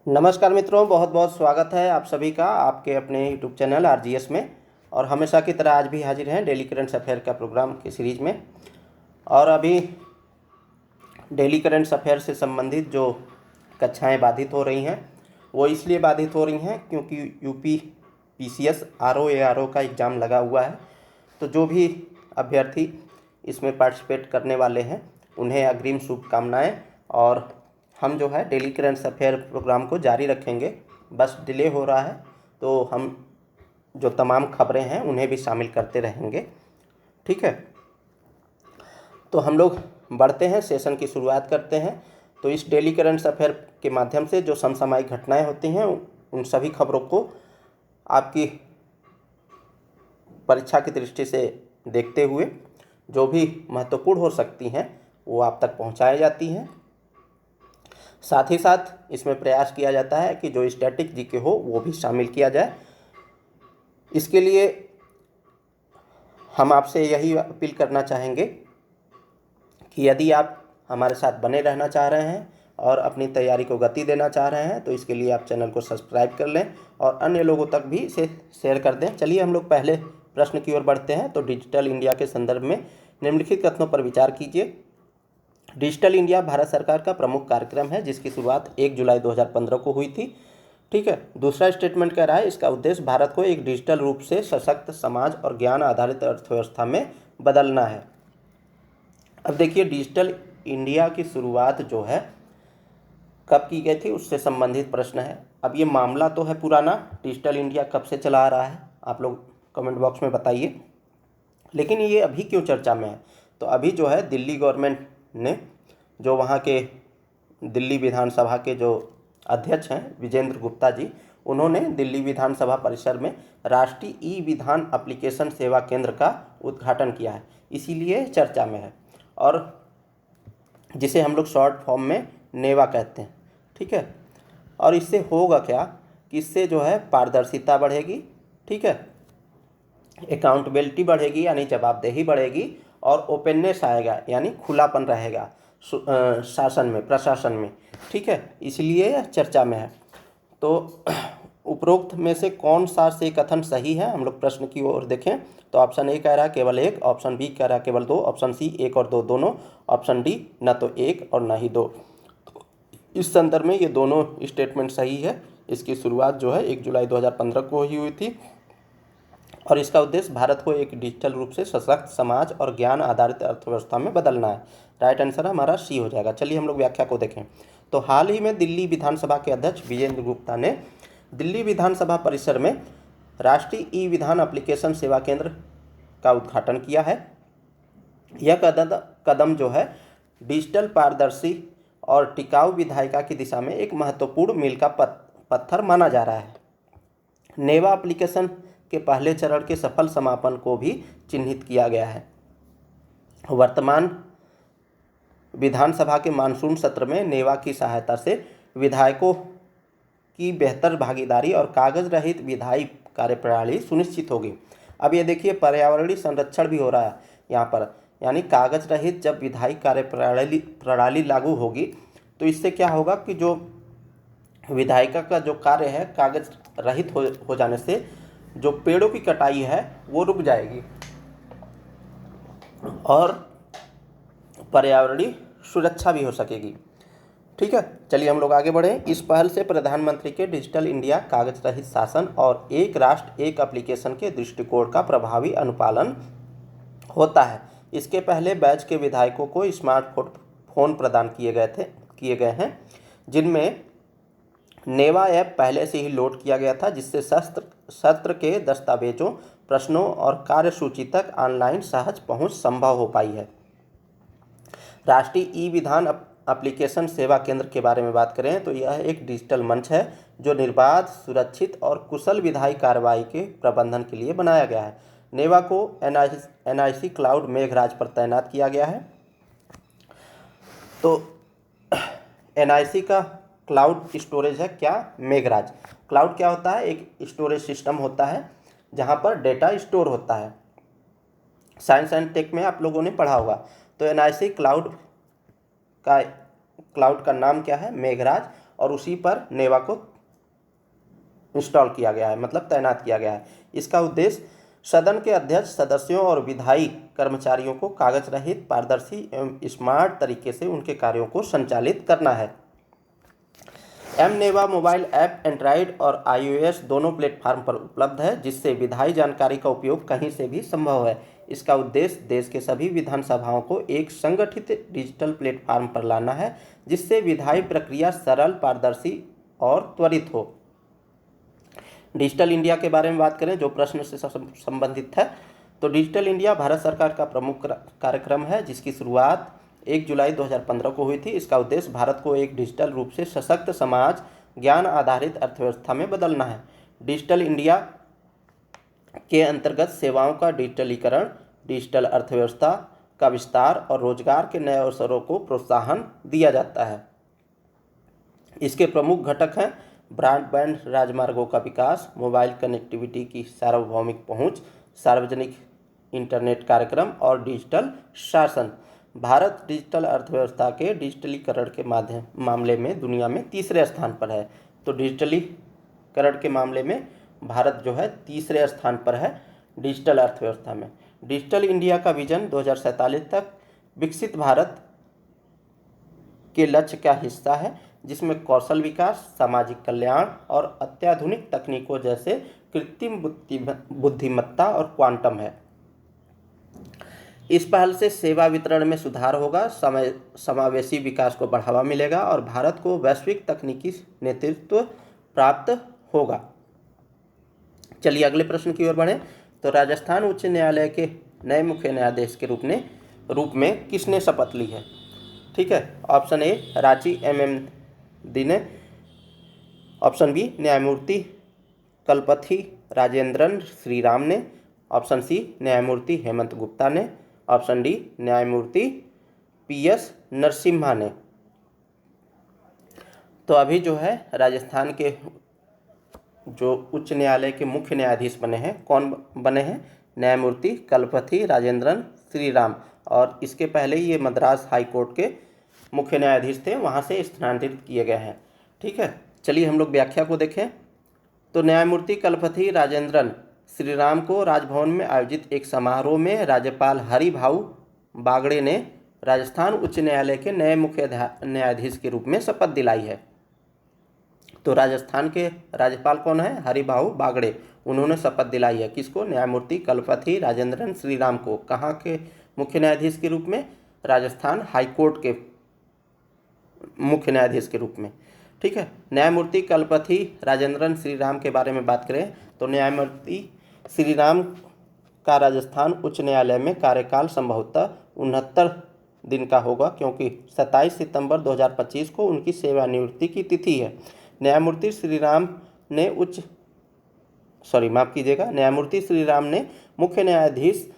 नमस्कार मित्रों, बहुत बहुत स्वागत है आप सभी का आपके अपने यूट्यूब चैनल आरजीएस में। और हमेशा की तरह आज भी हाजिर हैं डेली करंट अफेयर का प्रोग्राम की सीरीज़ में। और अभी डेली करंट अफेयर से संबंधित जो कक्षाएं बाधित हो रही हैं वो इसलिए बाधित हो रही हैं क्योंकि यूपी पीसीएस आरओ का एग्ज़ाम लगा हुआ है। तो जो भी अभ्यर्थी इसमें पार्टिसिपेट करने वाले हैं उन्हें अग्रिम शुभकामनाएं। और हम जो है डेली करंट अफेयर प्रोग्राम को जारी रखेंगे, बस डिले हो रहा है तो हम जो तमाम खबरें हैं उन्हें भी शामिल करते रहेंगे। ठीक है, तो हम लोग बढ़ते हैं, सेशन की शुरुआत करते हैं। तो इस डेली करंट अफेयर के माध्यम से जो समसामयिक घटनाएं होती हैं उन सभी खबरों को आपकी परीक्षा की दृष्टि से देखते हुए जो भी महत्वपूर्ण हो सकती हैं वो आप तक पहुंचाई जाती हैं। साथ ही साथ इसमें प्रयास किया जाता है कि जो स्टैटिक जीके हो वो भी शामिल किया जाए। इसके लिए हम आपसे यही अपील करना चाहेंगे कि यदि आप हमारे साथ बने रहना चाह रहे हैं और अपनी तैयारी को गति देना चाह रहे हैं तो इसके लिए आप चैनल को सब्सक्राइब कर लें और अन्य लोगों तक भी इसे शेयर कर दें। चलिए हम लोग पहले प्रश्न की ओर बढ़ते हैं। तो डिजिटल इंडिया के संदर्भ में निम्नलिखित कथनों पर विचार कीजिए। डिजिटल इंडिया भारत सरकार का प्रमुख कार्यक्रम है जिसकी शुरुआत 1 जुलाई 2015 को हुई थी। ठीक है, दूसरा स्टेटमेंट कह रहा है इसका उद्देश्य भारत को एक डिजिटल रूप से सशक्त समाज और ज्ञान आधारित अर्थव्यवस्था में बदलना है। अब देखिए, डिजिटल इंडिया की शुरुआत जो है कब की गई थी उससे संबंधित प्रश्न है। अब ये मामला तो है पुराना, डिजिटल इंडिया कब से चला आ रहा है आप लोग कमेंट बॉक्स में बताइए, लेकिन ये अभी क्यों चर्चा में है। तो अभी जो है दिल्ली गवर्नमेंट ने, जो वहाँ के दिल्ली विधानसभा के जो अध्यक्ष हैं विजेंद्र गुप्ता जी, उन्होंने दिल्ली विधानसभा परिसर में राष्ट्रीय ई विधान एप्लीकेशन सेवा केंद्र का उद्घाटन किया है, इसीलिए चर्चा में है, और जिसे हम लोग शॉर्ट फॉर्म में नेवा कहते हैं। ठीक है, और इससे होगा क्या कि इससे जो है पारदर्शिता बढ़ेगी, ठीक है, अकाउंटेबिलिटी बढ़ेगी यानी जवाबदेही बढ़ेगी, और ओपननेस आएगा यानी खुलापन रहेगा शासन में, प्रशासन में। ठीक है, इसलिए यह चर्चा में है। तो उपरोक्त में से कौन सा से कथन सही है, हम लोग प्रश्न की ओर देखें। तो ऑप्शन ए कह रहा है केवल एक, ऑप्शन बी कह रहा है केवल दो, ऑप्शन सी एक और दो दोनों, ऑप्शन डी न तो एक और न ही दो। तो इस संदर्भ में ये दोनों स्टेटमेंट सही है। इसकी शुरुआत जो है 1 जुलाई 2015 को ही हुई थी और इसका उद्देश्य भारत को एक डिजिटल रूप से सशक्त समाज और ज्ञान आधारित अर्थव्यवस्था में बदलना है। राइट आंसर हमारा सी हो जाएगा। चलिए हम लोग व्याख्या को देखें। तो हाल ही में दिल्ली विधानसभा के अध्यक्ष विजेंद्र गुप्ता ने दिल्ली विधानसभा परिसर में राष्ट्रीय ई विधान एप्लीकेशन सेवा केंद्र का उद्घाटन किया है। यह कदम जो है डिजिटल, पारदर्शी और टिकाऊ विधायिका की दिशा में एक महत्वपूर्ण मील का पत्थर माना जा रहा है। नेवा एप्लीकेशन के पहले चरण के सफल समापन को भी चिन्हित किया गया है। वर्तमान विधानसभा के मानसून सत्र में नेवा की सहायता से विधायकों की बेहतर भागीदारी और कागज रहित विधायी कार्यप्रणाली सुनिश्चित होगी। अब ये देखिए, पर्यावरणीय संरक्षण भी हो रहा है यहाँ पर, यानी कागज रहित जब विधायी कार्यप्रणाली लागू होगी तो इससे क्या होगा कि जो विधायिका का जो कार्य है कागज रहित हो जाने से जो पेड़ों की कटाई है वो रुक जाएगी और पर्यावरणीय सुरक्षा भी हो सकेगी। ठीक है, चलिए हम लोग आगे बढ़ें। इस पहल से प्रधानमंत्री के डिजिटल इंडिया, कागज रहित शासन और एक राष्ट्र एक एप्लीकेशन के दृष्टिकोण का प्रभावी अनुपालन होता है। इसके पहले बैच के विधायकों को स्मार्टफोन प्रदान किए गए हैं जिनमें नेवा ऐप पहले से ही लोड किया गया था, जिससे सत्र के दस्तावेजों, प्रश्नों और कार्यसूची तक ऑनलाइन सहज पहुंच संभव हो पाई है। राष्ट्रीय ई विधान एप्लीकेशन सेवा केंद्र के बारे में बात करें तो यह एक डिजिटल मंच है जो निर्बाध, सुरक्षित और कुशल विधायी कार्रवाई के प्रबंधन के लिए बनाया गया है। नेवा को एनआईसी क्लाउड मेघराज पर तैनात किया गया है। तो एनआईसी का क्लाउड स्टोरेज है क्या, मेघराज। क्लाउड क्या होता है, एक स्टोरेज सिस्टम होता है जहाँ पर डेटा स्टोर होता है। साइंस एंड टेक में आप लोगों ने पढ़ा होगा। तो एनआईसी क्लाउड का नाम क्या है, मेघराज, और उसी पर नेवा को इंस्टॉल किया गया है, मतलब तैनात किया गया है। इसका उद्देश्य सदन के अध्यक्ष, सदस्यों और विधायी कर्मचारियों को कागज रहित, पारदर्शी एवं स्मार्ट तरीके से उनके कार्यों को संचालित करना है। नेवा मोबाइल ऐप एंड्रॉयड और iOS दोनों प्लेटफार्म पर उपलब्ध है, जिससे विधायी जानकारी का उपयोग कहीं से भी संभव है। इसका उद्देश्य देश के सभी विधानसभाओं को एक संगठित डिजिटल प्लेटफार्म पर लाना है, जिससे विधायी प्रक्रिया सरल, पारदर्शी और त्वरित हो। डिजिटल इंडिया के बारे में बात करें, जो प्रश्न से संबंधित है, तो डिजिटल इंडिया भारत सरकार का प्रमुख कार्यक्रम है, जिसकी शुरुआत 1 जुलाई 2015 को हुई थी। इसका उद्देश्य भारत को एक डिजिटल रूप से सशक्त समाज, ज्ञान आधारित अर्थव्यवस्था में बदलना है। डिजिटल इंडिया के अंतर्गत सेवाओं का डिजिटलीकरण, डिजिटल अर्थव्यवस्था का विस्तार और रोजगार के नए अवसरों को प्रोत्साहन दिया जाता है। इसके प्रमुख घटक हैं ब्रॉडबैंड राजमार्गों का विकास, मोबाइल कनेक्टिविटी की सार्वभौमिक पहुंच, सार्वजनिक इंटरनेट कार्यक्रम और डिजिटल शासन। भारत डिजिटल अर्थव्यवस्था के डिजिटलीकरण के मामले में दुनिया में तीसरे स्थान पर है। तो डिजिटलीकरण के मामले में भारत जो है तीसरे स्थान पर है डिजिटल अर्थव्यवस्था में। डिजिटल इंडिया का विजन 2047 तक विकसित भारत के लक्ष्य का हिस्सा है, जिसमें कौशल विकास, सामाजिक कल्याण और अत्याधुनिक तकनीकों जैसे कृत्रिम बुद्धिमत्ता और क्वांटम है। इस पहल से सेवा वितरण में सुधार होगा, समावेशी विकास को बढ़ावा मिलेगा और भारत को वैश्विक तकनीकी नेतृत्व प्राप्त होगा। चलिए अगले प्रश्न की ओर बढ़ें। तो राजस्थान उच्च न्यायालय के नए मुख्य न्यायाधीश के रूप में किसने शपथ ली है? ठीक है, ऑप्शन ए रांची MM दी ने, ऑप्शन बी न्यायमूर्ति कलपथी राजेंद्रन श्रीराम ने, ऑप्शन सी न्यायमूर्ति हेमंत गुप्ता ने, ऑप्शन डी न्यायमूर्ति PS नरसिम्हा ने। तो अभी जो है राजस्थान के जो उच्च न्यायालय के मुख्य न्यायाधीश बने हैं, कौन बने हैं? न्यायमूर्ति कलपथी राजेंद्रन श्रीराम। और इसके पहले ये मद्रास हाई कोर्ट के मुख्य न्यायाधीश थे, वहाँ से स्थानांतरित किए गए हैं। ठीक है, चलिए हम लोग व्याख्या को देखें। तो न्यायमूर्ति कलपथी राजेंद्रन श्रीराम को राजभवन में आयोजित एक समारोह में राज्यपाल हरिभाऊ बागड़े ने राजस्थान उच्च न्यायालय के नए मुख्य न्यायाधीश के रूप में शपथ दिलाई है। तो राजस्थान के राज्यपाल कौन है? हरिभाऊ बागड़े। उन्होंने शपथ दिलाई है किसको? न्यायमूर्ति कलपथी राजेंद्रन श्रीराम को। कहाँ के मुख्य न्यायाधीश के रूप में? राजस्थान हाई कोर्ट के मुख्य न्यायाधीश के रूप में। ठीक है, न्यायमूर्ति कलपथी राजेंद्रन श्रीराम के बारे में बात करें तो न्यायमूर्ति श्रीराम का राजस्थान उच्च न्यायालय में कार्यकाल संभवतः 69 दिन का होगा, क्योंकि 27 सितंबर 2025 को उनकी सेवानिवृत्ति की तिथि है। न्यायमूर्ति श्रीराम ने न्यायमूर्ति श्रीराम ने मुख्य न्यायाधीश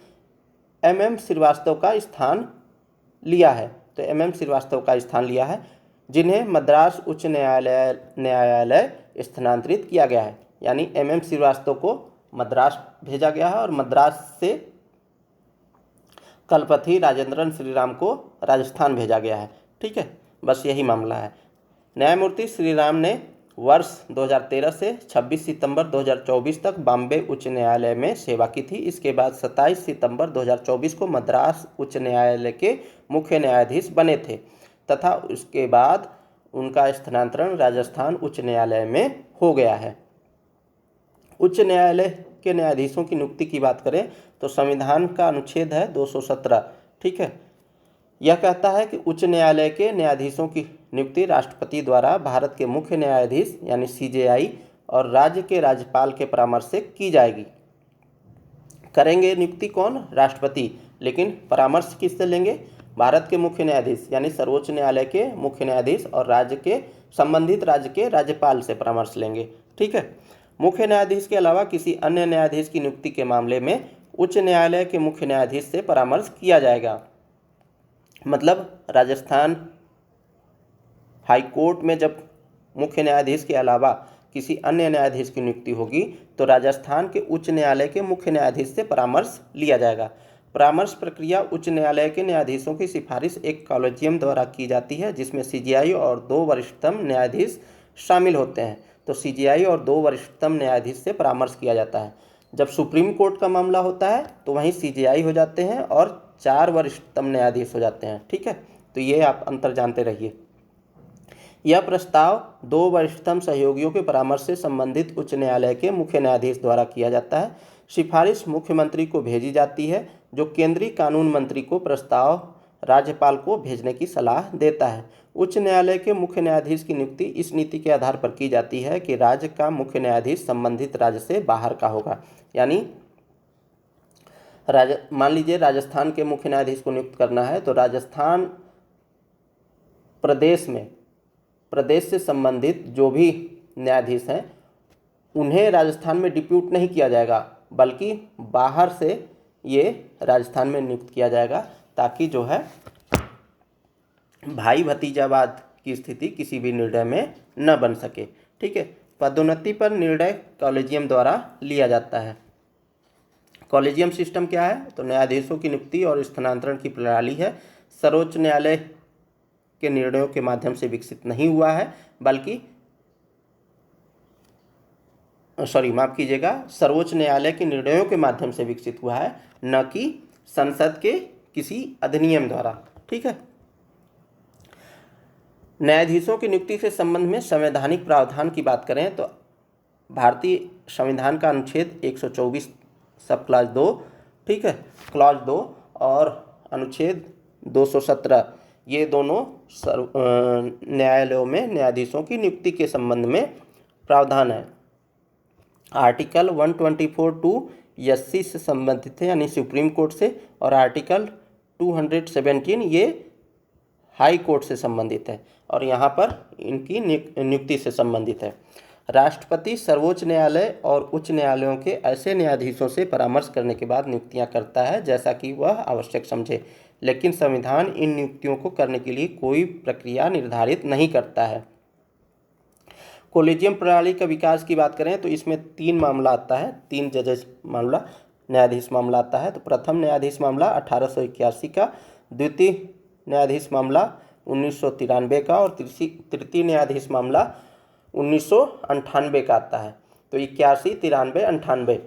MM श्रीवास्तव का स्थान लिया है। तो MM श्रीवास्तव का स्थान लिया है, जिन्हें मद्रास उच्च न्यायालय स्थानांतरित किया गया है। यानी MM श्रीवास्तव को मद्रास भेजा गया है और मद्रास से कलपथी राजेंद्रन श्रीराम को राजस्थान भेजा गया है। ठीक है, बस यही मामला है। न्यायमूर्ति श्रीराम ने वर्ष 2013 से 26 सितंबर 2024 तक बॉम्बे उच्च न्यायालय में सेवा की थी। इसके बाद 27 सितंबर 2024 को मद्रास उच्च न्यायालय के मुख्य न्यायाधीश बने थे तथा उसके बाद उनका स्थानांतरण राजस्थान उच्च न्यायालय में हो गया है। उच्च न्यायालय के न्यायाधीशों की नियुक्ति की बात करें तो संविधान का अनुच्छेद है 217। ठीक है, यह कहता है कि उच्च न्यायालय के न्यायाधीशों की नियुक्ति राष्ट्रपति द्वारा भारत के मुख्य न्यायाधीश यानी CJI और राज्य के राज्यपाल के परामर्श से की जाएगी। करेंगे नियुक्ति कौन? राष्ट्रपति। लेकिन परामर्श किससे लेंगे? भारत के मुख्य न्यायाधीश यानी सर्वोच्च न्यायालय के मुख्य न्यायाधीश और राज्य के संबंधित राज्य के राज्यपाल से परामर्श लेंगे। ठीक है, मुख्य न्यायाधीश के अलावा किसी अन्य न्यायाधीश की नियुक्ति के मामले में उच्च न्यायालय के मुख्य न्यायाधीश से परामर्श किया जाएगा। मतलब राजस्थान हाई कोर्ट में जब मुख्य न्यायाधीश के अलावा किसी अन्य न्यायाधीश की नियुक्ति होगी तो राजस्थान के उच्च न्यायालय के मुख्य न्यायाधीश से परामर्श लिया जाएगा। परामर्श प्रक्रिया उच्च न्यायालय के न्यायाधीशों की सिफारिश एक कॉलेजियम द्वारा की जाती है, जिसमें सीजेआई और 2 वरिष्ठतम न्यायाधीश शामिल होते हैं। तो सीजेआई और 2 वरिष्ठतम न्यायाधीश से परामर्श किया जाता है। जब सुप्रीम कोर्ट का मामला होता है तो वहीं सीजेआई हो जाते हैं और 4 वरिष्ठतम न्यायाधीश हो जाते हैं। ठीक है, तो ये आप अंतर जानते रहिए। यह प्रस्ताव 2 वरिष्ठतम सहयोगियों के परामर्श से संबंधित उच्च न्यायालय के मुख्य न्यायाधीश द्वारा किया जाता है। सिफारिश मुख्यमंत्री को भेजी जाती है, जो केंद्रीय कानून मंत्री को प्रस्ताव राज्यपाल को भेजने की सलाह देता है। उच्च न्यायालय के मुख्य न्यायाधीश की नियुक्ति इस नीति के आधार पर की जाती है कि राज्य का मुख्य न्यायाधीश संबंधित राज्य से बाहर का होगा। यानी मान लीजिए राजस्थान के मुख्य न्यायाधीश को नियुक्त करना है, तो राजस्थान प्रदेश से संबंधित जो भी न्यायाधीश हैं उन्हें राजस्थान में डिप्यूट नहीं किया जाएगा, बल्कि बाहर से ये राजस्थान में नियुक्त किया जाएगा, ताकि जो है भाई भतीजावाद की स्थिति किसी भी निर्णय में न बन सके। ठीक है, पदोन्नति पर निर्णय कॉलेजियम द्वारा लिया जाता है। कॉलेजियम सिस्टम क्या है? तो न्यायाधीशों की नियुक्ति और स्थानांतरण की प्रणाली है। सर्वोच्च न्यायालय के निर्णयों के माध्यम से विकसित नहीं हुआ है, बल्कि सर्वोच्च न्यायालय के निर्णयों के माध्यम से विकसित हुआ है, न कि संसद के किसी अधिनियम द्वारा। ठीक है, न्यायाधीशों की नियुक्ति से संबंध में संवैधानिक प्रावधान की बात करें तो भारतीय संविधान का अनुच्छेद 124 सब क्लॉज 2, ठीक है, क्लॉज 2 और अनुच्छेद 217, ये दोनों न्यायालयों में न्यायाधीशों की नियुक्ति के संबंध में प्रावधान है। आर्टिकल 124(2) एससी से संबंधित है, यानी सुप्रीम कोर्ट से, और आर्टिकल 217 ये हाई कोर्ट से संबंधित है और यहाँ पर इनकी नियुक्ति से संबंधित है। राष्ट्रपति सर्वोच्च न्यायालय और उच्च न्यायालयों के ऐसे न्यायाधीशों से परामर्श करने के बाद नियुक्तियां करता है जैसा कि वह आवश्यक समझे, लेकिन संविधान इन नियुक्तियों को करने के लिए कोई प्रक्रिया निर्धारित नहीं करता है। कॉलेजियम प्रणाली का विकास की बात करें तो इसमें 3 मामला आता है, 3 जजेस मामला, न्यायाधीश मामला आता है। तो प्रथम न्यायाधीश मामला 1881 का, द्वितीय न्यायाधीश मामला 1993 का और तृतीय न्यायाधीश मामला 1998 का आता है। तो 81, 93, 98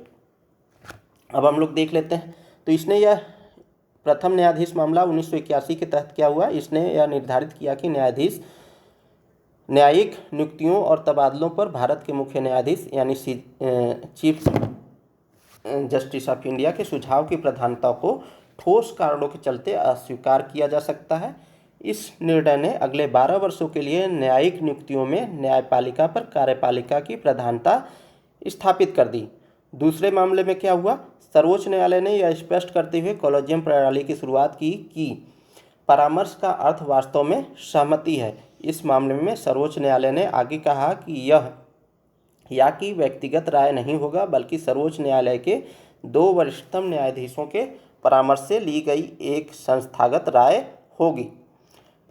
अब हम लोग देख लेते हैं। तो इसने यह प्रथम न्यायाधीश मामला 1981 के तहत क्या हुआ, इसने यह निर्धारित किया कि न्यायाधीश न्यायिक नियुक्तियों और तबादलों पर भारत के मुख्य न्यायाधीश यानी चीफ जस्टिस ऑफ इंडिया के सुझाव की प्रधानता को ठोस कारणों के चलते अस्वीकार किया जा सकता है। इस निर्णय ने अगले 12 वर्षों के लिए न्यायिक नियुक्तियों में न्यायपालिका पर कार्यपालिका की प्रधानता स्थापित कर दी। दूसरे मामले में क्या हुआ, सर्वोच्च न्यायालय ने यह स्पष्ट करते हुए कॉलेजियम प्रणाली की शुरुआत की कि परामर्श का अर्थ वास्तव में सहमति है। इस मामले में सर्वोच्च न्यायालय ने आगे कहा कि यह या कि व्यक्तिगत राय नहीं होगा, बल्कि सर्वोच्च न्यायालय के 2 वरिष्ठतम न्यायाधीशों के परामर्श से ली गई एक संस्थागत राय होगी।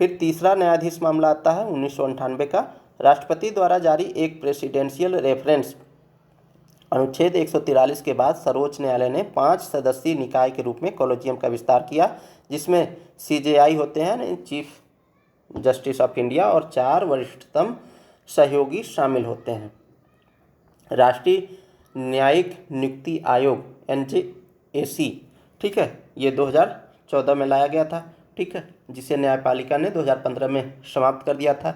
फिर तीसरा न्यायाधीश मामला आता है 1998 का। राष्ट्रपति द्वारा जारी एक प्रेसिडेंशियल रेफरेंस अनुच्छेद 143 के बाद सर्वोच्च न्यायालय ने 5 सदस्यीय निकाय के रूप में कॉलेजियम का विस्तार किया, जिसमें सीजेआई होते हैं, चीफ जस्टिस ऑफ इंडिया, और 4 वरिष्ठतम सहयोगी शामिल होते हैं। राष्ट्रीय न्यायिक नियुक्ति आयोग NJAC, ठीक है, ये 2014 में लाया गया था, ठीक है, जिसे न्यायपालिका ने 2015 में समाप्त कर दिया था।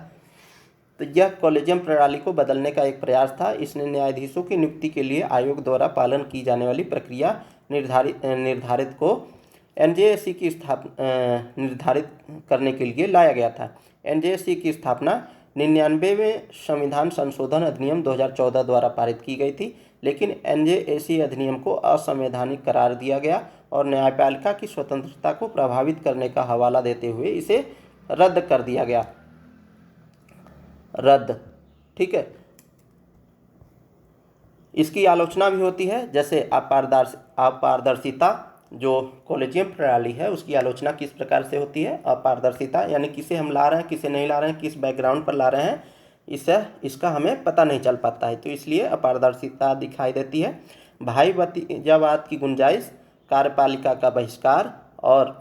तो यह कॉलेजियम प्रणाली को बदलने का एक प्रयास था। इसने न्यायाधीशों की नियुक्ति के लिए आयोग द्वारा पालन की जाने वाली प्रक्रिया निर्धारित को NJAC की स्थापना निर्धारित करने के लिए लाया गया था। NJAC की स्थापना 99वें संविधान संशोधन अधिनियम 2014 द्वारा पारित की गई थी, लेकिन NJAC अधिनियम को असंवैधानिक करार दिया गया और न्यायपालिका की स्वतंत्रता को प्रभावित करने का हवाला देते हुए इसे रद्द कर दिया गया। ठीक है, इसकी आलोचना भी होती है, जैसे अपारदर्शिता, जो कॉलेजियम प्रणाली है उसकी आलोचना किस प्रकार से होती है। अपारदर्शिता यानी किसे हम ला रहे हैं, किसे नहीं ला रहे हैं, किस बैकग्राउंड पर ला रहे हैं, इसका हमें पता नहीं चल पाता है, तो इसलिए अपारदर्शिता दिखाई देती है। भाई भतीजावाद की गुंजाइश, कार्यपालिका का बहिष्कार और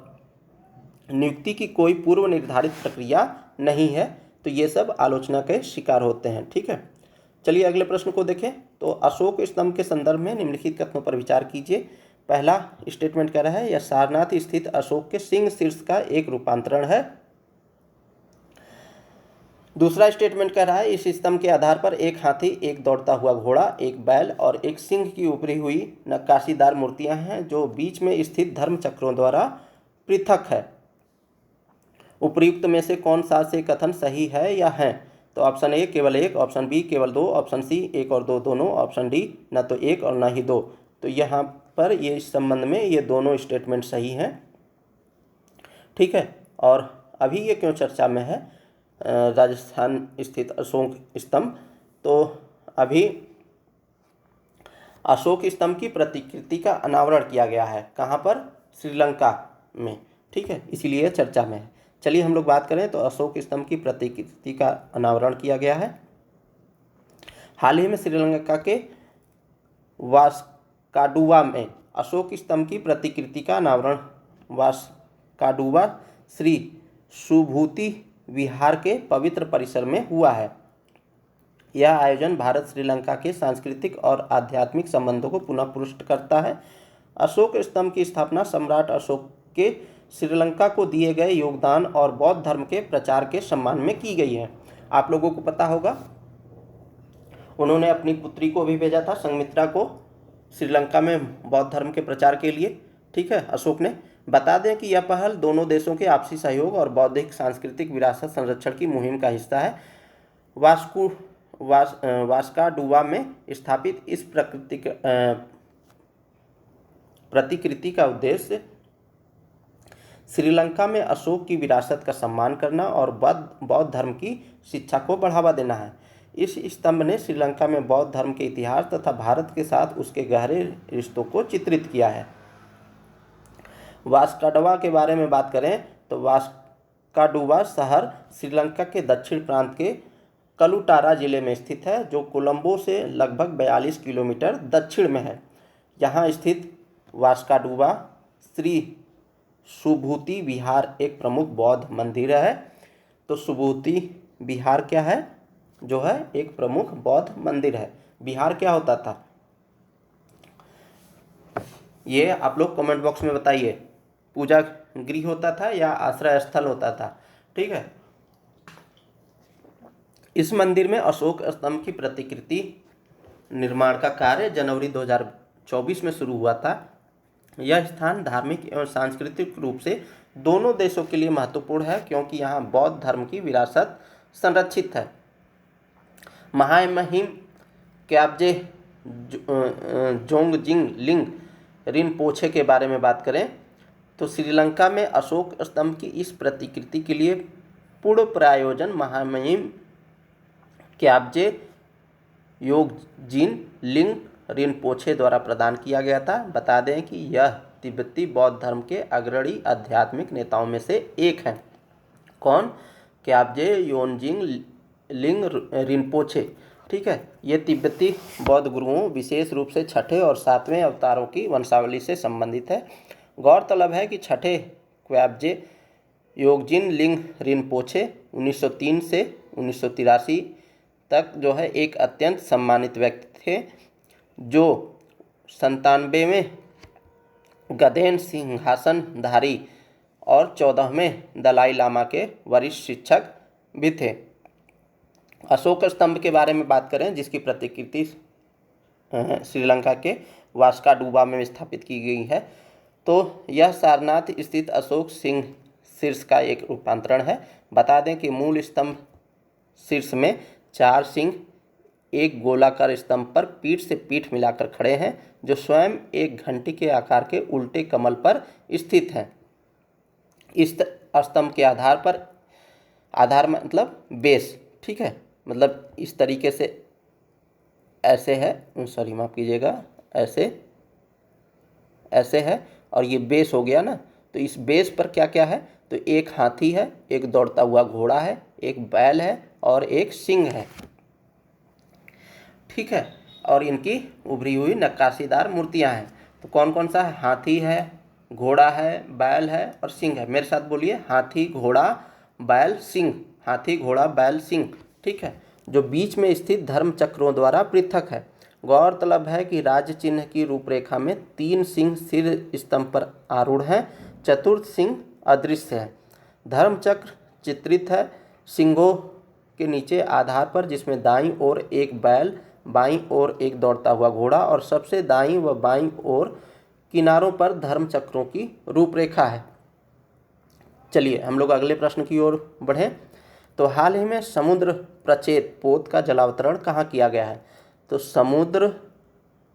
नियुक्ति की कोई पूर्व निर्धारित प्रक्रिया नहीं है। तो ये सब आलोचना के शिकार होते हैं। ठीक है, चलिए अगले प्रश्न को देखें। तो अशोक स्तंभ के संदर्भ में निम्नलिखित कथनों पर विचार कीजिए। पहला स्टेटमेंट कह रहा है यह सारनाथ स्थित अशोक के सिंह शीर्ष का एक रूपांतरण है। दूसरा स्टेटमेंट कह रहा है इस स्तंभ के आधार पर एक हाथी, एक दौड़ता हुआ घोड़ा, एक बैल और एक सिंह की उभरी हुई नक्काशीदार मूर्तियां हैं जो बीच में स्थित धर्म चक्रों द्वारा पृथक है। उपर्युक्त में से कौन सा से कथन सही है या है? तो ऑप्शन ए केवल एक, ऑप्शन बी केवल दो, ऑप्शन सी एक और दो दोनों, ऑप्शन डी न तो एक और न ही दो। तो यहाँ पर ये इस संबंध में ये दोनों स्टेटमेंट सही हैं। ठीक है, और अभी ये क्यों चर्चा में है राजस्थान स्थित अशोक स्तंभ? तो अभी अशोक स्तंभ की प्रतिकृति का अनावरण किया गया है। कहाँ पर? श्रीलंका में। ठीक है, इसीलिए चर्चा में है। चलिए हम लोग बात करें तो अशोक स्तंभ की प्रतिकृति का अनावरण किया गया है। हाल ही में श्रीलंका के वास्काडुवा में अशोक स्तंभ की प्रतिकृति का अनावरण वास्काडुवा श्री सुभूति विहार के पवित्र परिसर में हुआ है। यह आयोजन भारत श्रीलंका के सांस्कृतिक और आध्यात्मिक संबंधों को पुनः पुष्ट करता है। अशोक स्तंभ की स्थापना सम्राट अशोक के श्रीलंका को दिए गए योगदान और बौद्ध धर्म के प्रचार के सम्मान में की गई है। आप लोगों को पता होगा उन्होंने अपनी पुत्री को भी भेजा था, संघमित्रा को, श्रीलंका में बौद्ध धर्म के प्रचार के लिए। ठीक है, अशोक ने। बता दें कि यह पहल दोनों देशों के आपसी सहयोग और बौद्धिक सांस्कृतिक विरासत संरक्षण की मुहिम का हिस्सा है। वास्काडुवा में स्थापित इस प्रतिकृति का उद्देश्य श्रीलंका में अशोक की विरासत का सम्मान करना और बौद्ध धर्म की शिक्षा को बढ़ावा देना है। इस स्तंभ ने श्रीलंका में बौद्ध धर्म के इतिहास तथा भारत के साथ उसके गहरे रिश्तों को चित्रित किया है। वास्काडुवा के बारे में बात करें तो वास्काडुवा शहर श्रीलंका के दक्षिण प्रांत के कलुटारा जिले में स्थित है, जो कोलंबो से लगभग 42 किलोमीटर दक्षिण में है। यहाँ स्थित वास्काडुवा श्री सुभूति विहार एक प्रमुख बौद्ध मंदिर है। तो सुभूति विहार क्या है? जो है एक प्रमुख बौद्ध मंदिर है। विहार क्या होता था ये आप लोग कमेंट बॉक्स में बताइए। पूजा गृह होता था या आश्रय स्थल होता था? ठीक है, इस मंदिर में अशोक स्तंभ की प्रतिकृति निर्माण का कार्य जनवरी 2024 में शुरू हुआ था। यह स्थान धार्मिक एवं सांस्कृतिक रूप से दोनों देशों के लिए महत्वपूर्ण है, क्योंकि यहाँ बौद्ध धर्म की विरासत संरक्षित है। महामहिम क्याब्जे जोंगजिंग लिंग रिनपोछे के बारे में बात करें तो श्रीलंका में अशोक स्तंभ की इस प्रतिकृति के लिए पूर्ण प्रायोजन महामहिम क्याब्जे योगजिन लिंग रिनपोछे द्वारा प्रदान किया गया था। बता दें कि यह तिब्बती बौद्ध धर्म के अग्रणी आध्यात्मिक नेताओं में से एक हैं। कौन? क्याब्जे योनजिंग लिंग रिनपोछे। ठीक है, ये तिब्बती बौद्ध गुरुओं विशेष रूप से छठे और सातवें अवतारों की वंशावली से संबंधित है। गौरतलब है कि छठे क्याब्जे योगजिन लिंग रिनपोछे 1903 से 1983 तक जो है एक अत्यंत सम्मानित व्यक्ति थे, जो 97वें गदेन सिंहासनधारी और 14वें दलाई लामा के वरिष्ठ शिक्षक भी थे। अशोक स्तंभ के बारे में बात करें जिसकी प्रतिकृति श्रीलंका के वास्काडुवा में स्थापित की गई है, तो यह सारनाथ स्थित अशोक सिंह शीर्ष का एक रूपांतरण है। बता दें कि मूल स्तंभ शीर्ष में 4 सिंह एक गोलाकार स्तंभ पर पीठ से पीठ मिलाकर खड़े हैं, जो स्वयं एक घंटी के आकार के उल्टे कमल पर स्थित हैं। इस स्तंभ के आधार मतलब बेस। ठीक है, मतलब इस तरीके से ऐसे है, सॉरी माफ़ कीजिएगा, ऐसे है और ये बेस हो गया ना। तो इस बेस पर क्या क्या है? तो एक हाथी है, एक दौड़ता हुआ घोड़ा है, एक बैल है और एक सिंह है। ठीक है, और इनकी उभरी हुई नक्काशीदार मूर्तियां हैं। तो कौन कौन सा है? हाथी है, घोड़ा है, बैल है और सिंह है। मेरे साथ बोलिए, हाथी, घोड़ा, बैल, सिंह। हाथी, घोड़ा, बैल, सिंह। ठीक है, जो बीच में स्थित धर्म चक्रों द्वारा पृथक है। गौरतलब है कि राज्य चिन्ह की रूपरेखा में 3 सिंह सिर स्तंभ पर आरूढ़ हैं, चतुर्थ सिंह अदृश्य है। धर्म चक्र चित्रित है सिंहों के नीचे आधार पर, जिसमें दाईं ओर एक बैल, बाईं ओर एक दौड़ता हुआ घोड़ा और सबसे दाईं व बाईं ओर किनारों पर धर्म चक्रों की रूपरेखा है। चलिए हम लोग अगले प्रश्न की ओर बढ़ें। तो हाल ही में समुद्र प्रचेत पोत का जलावतरण कहाँ किया गया है? तो समुद्र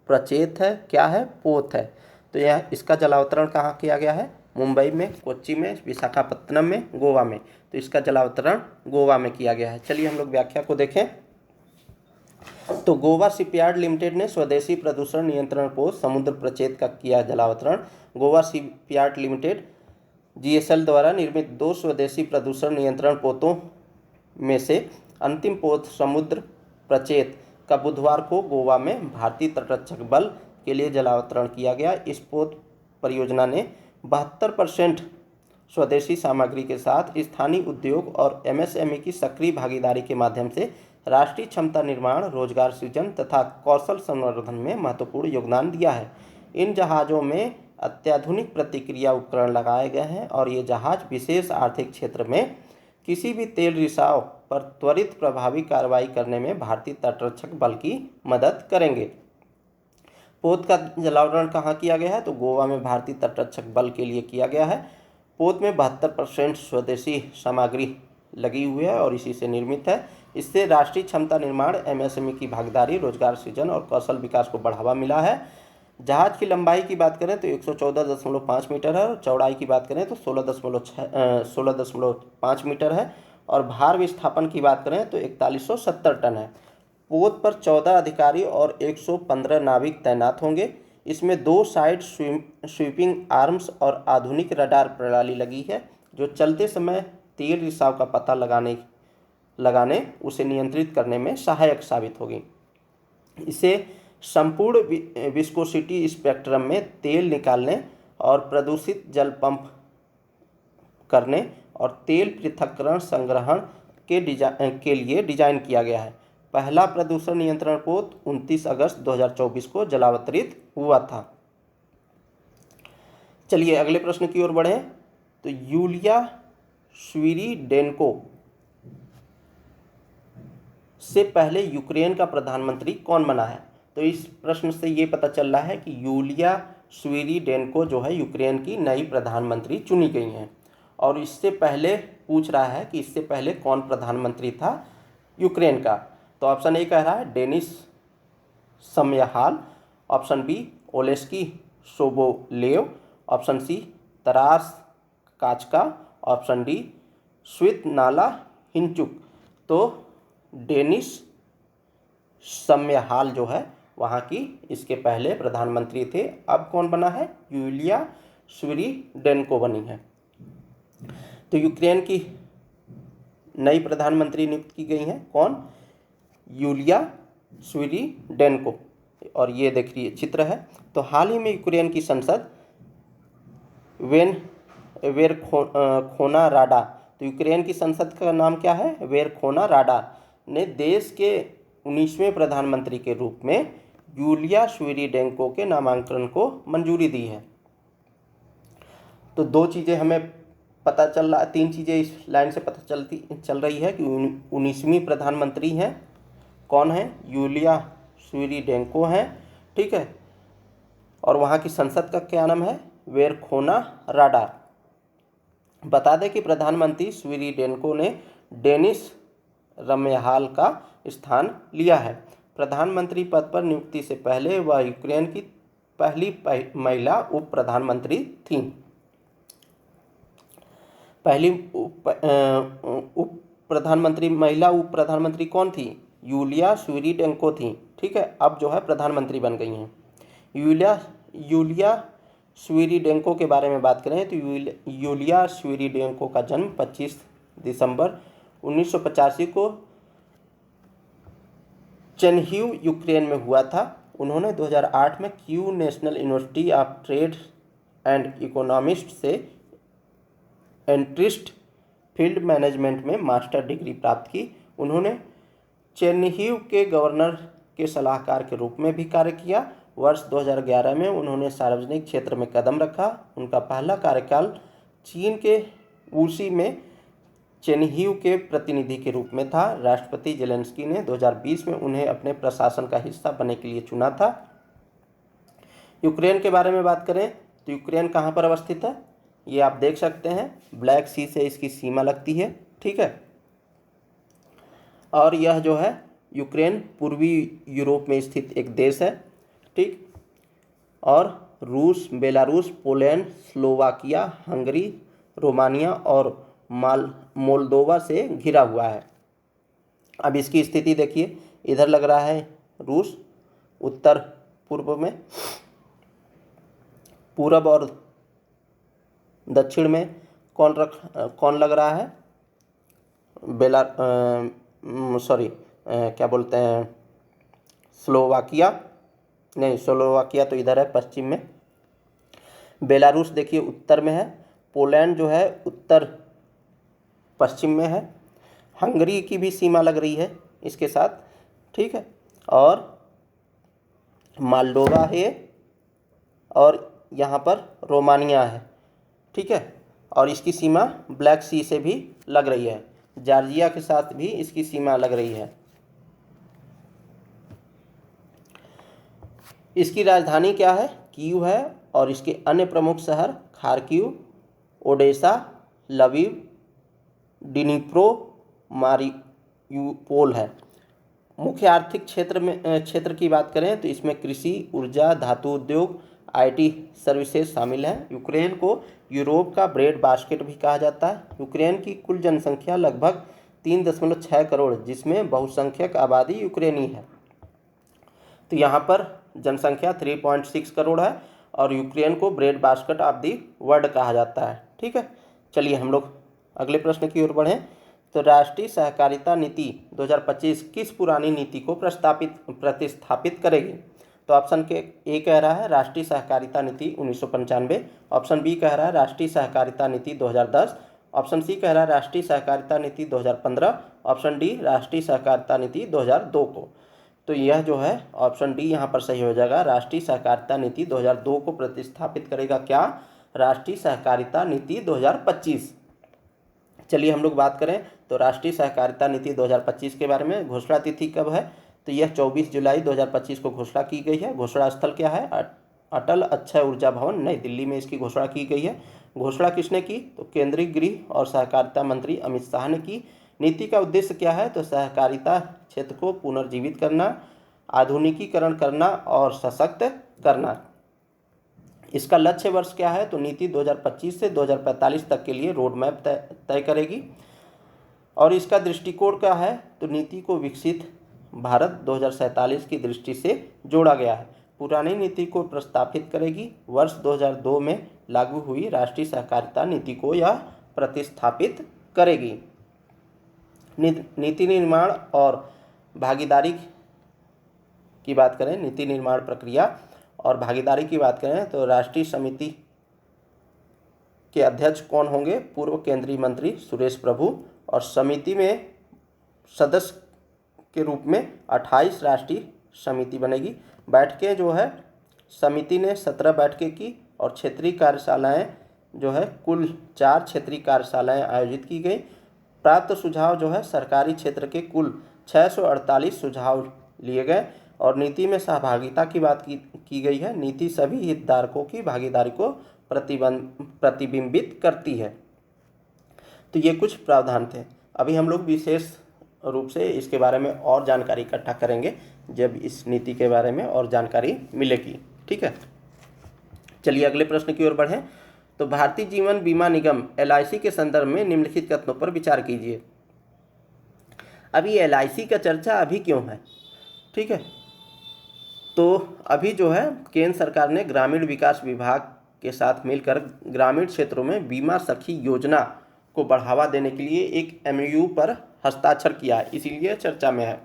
प्रचेत है, क्या है? पोत है। तो यह इसका जलावतरण कहाँ किया गया है? मुंबई में, कोच्चि में, विशाखापत्तनम में, गोवा में। तो इसका जलावतरण गोवा में किया गया है। चलिए हम लोग व्याख्या को देखें। तो गोवा शिपयार्ड लिमिटेड ने स्वदेशी प्रदूषण नियंत्रण पोत समुद्र प्रचेत का किया जलावतरण। गोवा शिपयार्ड लिमिटेड GSL द्वारा निर्मित 2 स्वदेशी प्रदूषण नियंत्रण पोतों में से अंतिम पोत समुद्र प्रचेत का बुधवार को गोवा में भारतीय तटरक्षक बल के लिए जलावतरण किया गया। इस पोत परियोजना ने 72% स्वदेशी सामग्री के साथ स्थानीय उद्योग और MSME की सक्रिय भागीदारी के माध्यम से राष्ट्रीय क्षमता निर्माण, रोजगार सृजन तथा कौशल संवर्धन में महत्वपूर्ण योगदान दिया है। इन जहाज़ों में अत्याधुनिक प्रतिक्रिया उपकरण लगाए गए हैं और ये जहाज़ विशेष आर्थिक क्षेत्र में किसी भी तेल रिसाव पर त्वरित प्रभावी कार्रवाई करने में भारतीय तटरक्षक बल की मदद करेंगे। पोत का जलावतरण कहाँ किया गया है? तो गोवा में भारतीय तटरक्षक बल के लिए किया गया है। पोत में 72% स्वदेशी सामग्री लगी हुई है और इसी से निर्मित है। इससे राष्ट्रीय क्षमता निर्माण, MSME की भागीदारी, रोजगार सृजन और कौशल विकास को बढ़ावा मिला है। जहाज की लंबाई की बात करें तो 114.5 मीटर है और चौड़ाई की बात करें तो 16.5 मीटर है और भार विस्थापन की बात करें तो 4170 टन है। पोत पर 14 अधिकारी और 115 नाविक तैनात होंगे। इसमें 2 साइड स्वीपिंग आर्म्स और आधुनिक रडार प्रणाली लगी है, जो चलते समय तेल रिसाव का पता लगाने उसे नियंत्रित करने में सहायक साबित होगी। इसे संपूर्ण विस्कोसिटी स्पेक्ट्रम में तेल निकालने और प्रदूषित जल पंप करने और तेल पृथक्करण संग्रहण के लिए डिजाइन किया गया है। पहला प्रदूषण नियंत्रण पोत 29 अगस्त 2024 को जलावतरित हुआ था। चलिए अगले प्रश्न की ओर बढ़ें। तो यूलिया स्विरिडेंको से पहले यूक्रेन का प्रधानमंत्री कौन बना है? तो इस प्रश्न से ये पता चल रहा है कि यूलिया स्विरिडेंको जो है यूक्रेन की नई प्रधानमंत्री चुनी गई हैं। और इससे पहले पूछ रहा है कि इससे पहले कौन प्रधानमंत्री था यूक्रेन का। तो ऑप्शन ए कह रहा है डेनिस समयाहाल, ऑप्शन बी ओलेस्की Sobolev, option C Taras Kachka, option D स्वितनाला हिंचुक। तो डेनिस समयाहाल जो है वहाँ की इसके पहले प्रधानमंत्री थे। अब कौन बना है? यूलिया स्विरिडेंको बनी है। तो यूक्रेन की नई प्रधानमंत्री नियुक्त की गई हैं। कौन? यूलिया स्विरिडेंको। और ये देखिए चित्र है। तो हाल ही में यूक्रेन की संसद वेरखोना राडा, तो यूक्रेन की संसद का नाम क्या है? वेरखोना राडा ने देश के 19वें प्रधानमंत्री के रूप में यूलिया स्विरिडेंको के नामांकन को मंजूरी दी है। तो 2 चीज़ें हमें पता चल रहा, 3 चीज़ें इस लाइन से पता चल रही है कि 19वीं प्रधानमंत्री हैं। कौन है? यूलिया स्विरिडेंको हैं। ठीक है। और वहाँ की संसद का क्या नाम है? वेरखोना राडा। बता दें कि प्रधानमंत्री स्विरिडेंको ने डेनिस समयाहाल का स्थान लिया है। प्रधानमंत्री पद पर नियुक्ति से पहले वह यूक्रेन की पहली महिला उप प्रधानमंत्री थीं। पहली महिला उप प्रधानमंत्री कौन थी? यूलिया स्विरिडेंको थी। ठीक है। अब जो है प्रधानमंत्री बन गई हैं। यूलिया स्विरिडेंको के बारे में बात करें तो यूलिया स्विरिडेंको का जन्म 25 दिसंबर 1985 को चेरनिहिव यूक्रेन में हुआ था। उन्होंने 2008 में Q national university of trade and economist से एंट्रिस्ट फील्ड मैनेजमेंट में मास्टर डिग्री प्राप्त की। उन्होंने चेरनीहिव के गवर्नर के सलाहकार के रूप में भी कार्य किया। वर्ष 2011 में उन्होंने सार्वजनिक क्षेत्र में कदम रखा। उनका पहला कार्यकाल चीन के वूशी में चेरनीहिव के प्रतिनिधि के रूप में था। राष्ट्रपति जेलेंस्की ने 2020 में उन्हें अपने प्रशासन का हिस्सा बनने के लिए चुना था। यूक्रेन के बारे में बात करें तो यूक्रेन कहाँ पर अवस्थित है, ये आप देख सकते हैं, ब्लैक सी से इसकी सीमा लगती है, ठीक है। और यह जो है यूक्रेन पूर्वी यूरोप में स्थित एक देश है, ठीक। और रूस, Belarus, Poland, Slovakia, Hungary, Romania और मोल्दोवा से घिरा हुआ है। अब इसकी स्थिति देखिए, इधर लग रहा है रूस, उत्तर पूर्व में, पूरब और दक्षिण में कौन लग रहा है, क्या बोलते हैं, स्लोवाकिया तो इधर है पश्चिम में। बेलारूस देखिए उत्तर में है। पोलैंड जो है उत्तर पश्चिम में है। हंगरी की भी सीमा लग रही है इसके साथ, ठीक है। और मोल्दोवा है और यहाँ पर रोमानिया है, ठीक है। और इसकी सीमा ब्लैक सी से भी लग रही है। जॉर्जिया के साथ भी इसकी सीमा लग रही है। इसकी राजधानी क्या है, कीव है। और इसके अन्य प्रमुख शहर खार्किव, ओडेसा, लविव, डिनिप्रो, मारियूपोल है। मुख्य आर्थिक क्षेत्र की बात करें तो इसमें कृषि, ऊर्जा, धातु उद्योग, आईटी सर्विसेज शामिल हैं। यूक्रेन को यूरोप का ब्रेड बास्केट भी कहा जाता है। यूक्रेन की कुल जनसंख्या लगभग 3.6 करोड़, जिसमें बहुसंख्यक आबादी यूक्रेनी है। तो यहाँ पर जनसंख्या 3.6 करोड़ है और यूक्रेन को bread basket of the world कहा जाता है, ठीक है। चलिए हम लोग अगले प्रश्न की ओर बढ़ें। तो राष्ट्रीय सहकारिता नीति 2025 किस पुरानी नीति को प्रतिस्थापित करेगी? तो ऑप्शन के ए कह रहा है राष्ट्रीय सहकारिता नीति 1995, ऑप्शन बी कह रहा है राष्ट्रीय सहकारिता नीति 2010, ऑप्शन सी कह रहा है राष्ट्रीय सहकारिता नीति 2015, ऑप्शन डी राष्ट्रीय सहकारिता नीति 2002 को। तो यह जो है ऑप्शन डी यहाँ पर सही हो जाएगा। राष्ट्रीय सहकारिता नीति 2002 को प्रतिस्थापित करेगा क्या? राष्ट्रीय सहकारिता नीति 2025। चलिए हम लोग बात करें तो राष्ट्रीय सहकारिता नीति 2025 के बारे में। घोषणा तिथि कब है? तो यह 24 जुलाई 2025 को घोषणा की गई है। घोषणा स्थल क्या है? अटल अक्षय ऊर्जा भवन, नई दिल्ली में इसकी घोषणा की गई है। घोषणा किसने की? तो केंद्रीय गृह और सहकारिता मंत्री अमित शाह ने की। नीति का उद्देश्य क्या है? तो सहकारिता क्षेत्र को पुनर्जीवित करना, आधुनिकीकरण करना और सशक्त करना। इसका लक्ष्य वर्ष क्या है? तो नीति 2025 से 2045 तक के लिए रोड मैप तय करेगी। और इसका दृष्टिकोण क्या है? तो नीति को विकसित भारत 2047 की दृष्टि से जोड़ा गया है। पुरानी नीति को प्रस्तावित करेगी। वर्ष 2002 में लागू हुई राष्ट्रीय सहकारिता नीति को यह प्रतिस्थापित करेगी। नीति निर्माण और भागीदारी की बात करें, नीति निर्माण प्रक्रिया और भागीदारी की बात करें तो राष्ट्रीय समिति के अध्यक्ष कौन होंगे? पूर्व केंद्रीय मंत्री सुरेश प्रभु। और समिति में सदस्य के रूप में 28 राष्ट्रीय समिति बनेगी। बैठकें जो है समिति ने 17 बैठकें की और क्षेत्रीय कार्यशालाएं जो है कुल 4 क्षेत्रीय कार्यशालाएं आयोजित की गई। प्राप्त सुझाव जो है सरकारी क्षेत्र के कुल 648 सुझाव लिए गए और नीति में सहभागिता की बात की गई है। नीति सभी हितधारकों की भागीदारी को प्रतिबिंबित करती है। तो ये कुछ प्रावधान थे। अभी हम लोग विशेष रूप से इसके बारे में और जानकारी इकट्ठा करेंगे जब इस नीति के बारे में और जानकारी मिलेगी, ठीक है। चलिए अगले प्रश्न की ओर बढ़ें। तो भारतीय जीवन बीमा निगम LIC के संदर्भ में निम्नलिखित कथनों पर विचार कीजिए। अभी LIC का चर्चा अभी क्यों है, ठीक है। तो अभी जो है केंद्र सरकार ने ग्रामीण विकास विभाग के साथ मिलकर ग्रामीण क्षेत्रों में बीमा सखी योजना को बढ़ावा देने के लिए एक MOU पर हस्ताक्षर किया है, इसीलिए चर्चा में है।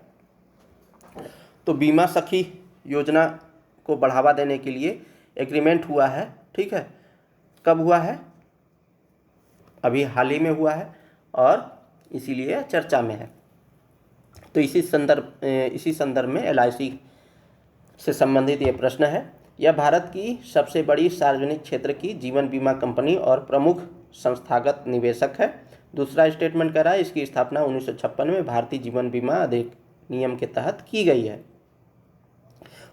तो बीमा सखी योजना को बढ़ावा देने के लिए एग्रीमेंट हुआ है। ठीक है, कब हुआ है? अभी हाल ही में हुआ है और इसीलिए चर्चा में है। तो इसी संदर्भ में LIC से संबंधित ये प्रश्न है। यह भारत की सबसे बड़ी सार्वजनिक क्षेत्र की जीवन बीमा कंपनी और प्रमुख संस्थागत निवेशक है। दूसरा स्टेटमेंट कह रहा है इसकी स्थापना 1956 में भारतीय जीवन बीमा अधिनियम के तहत की गई है।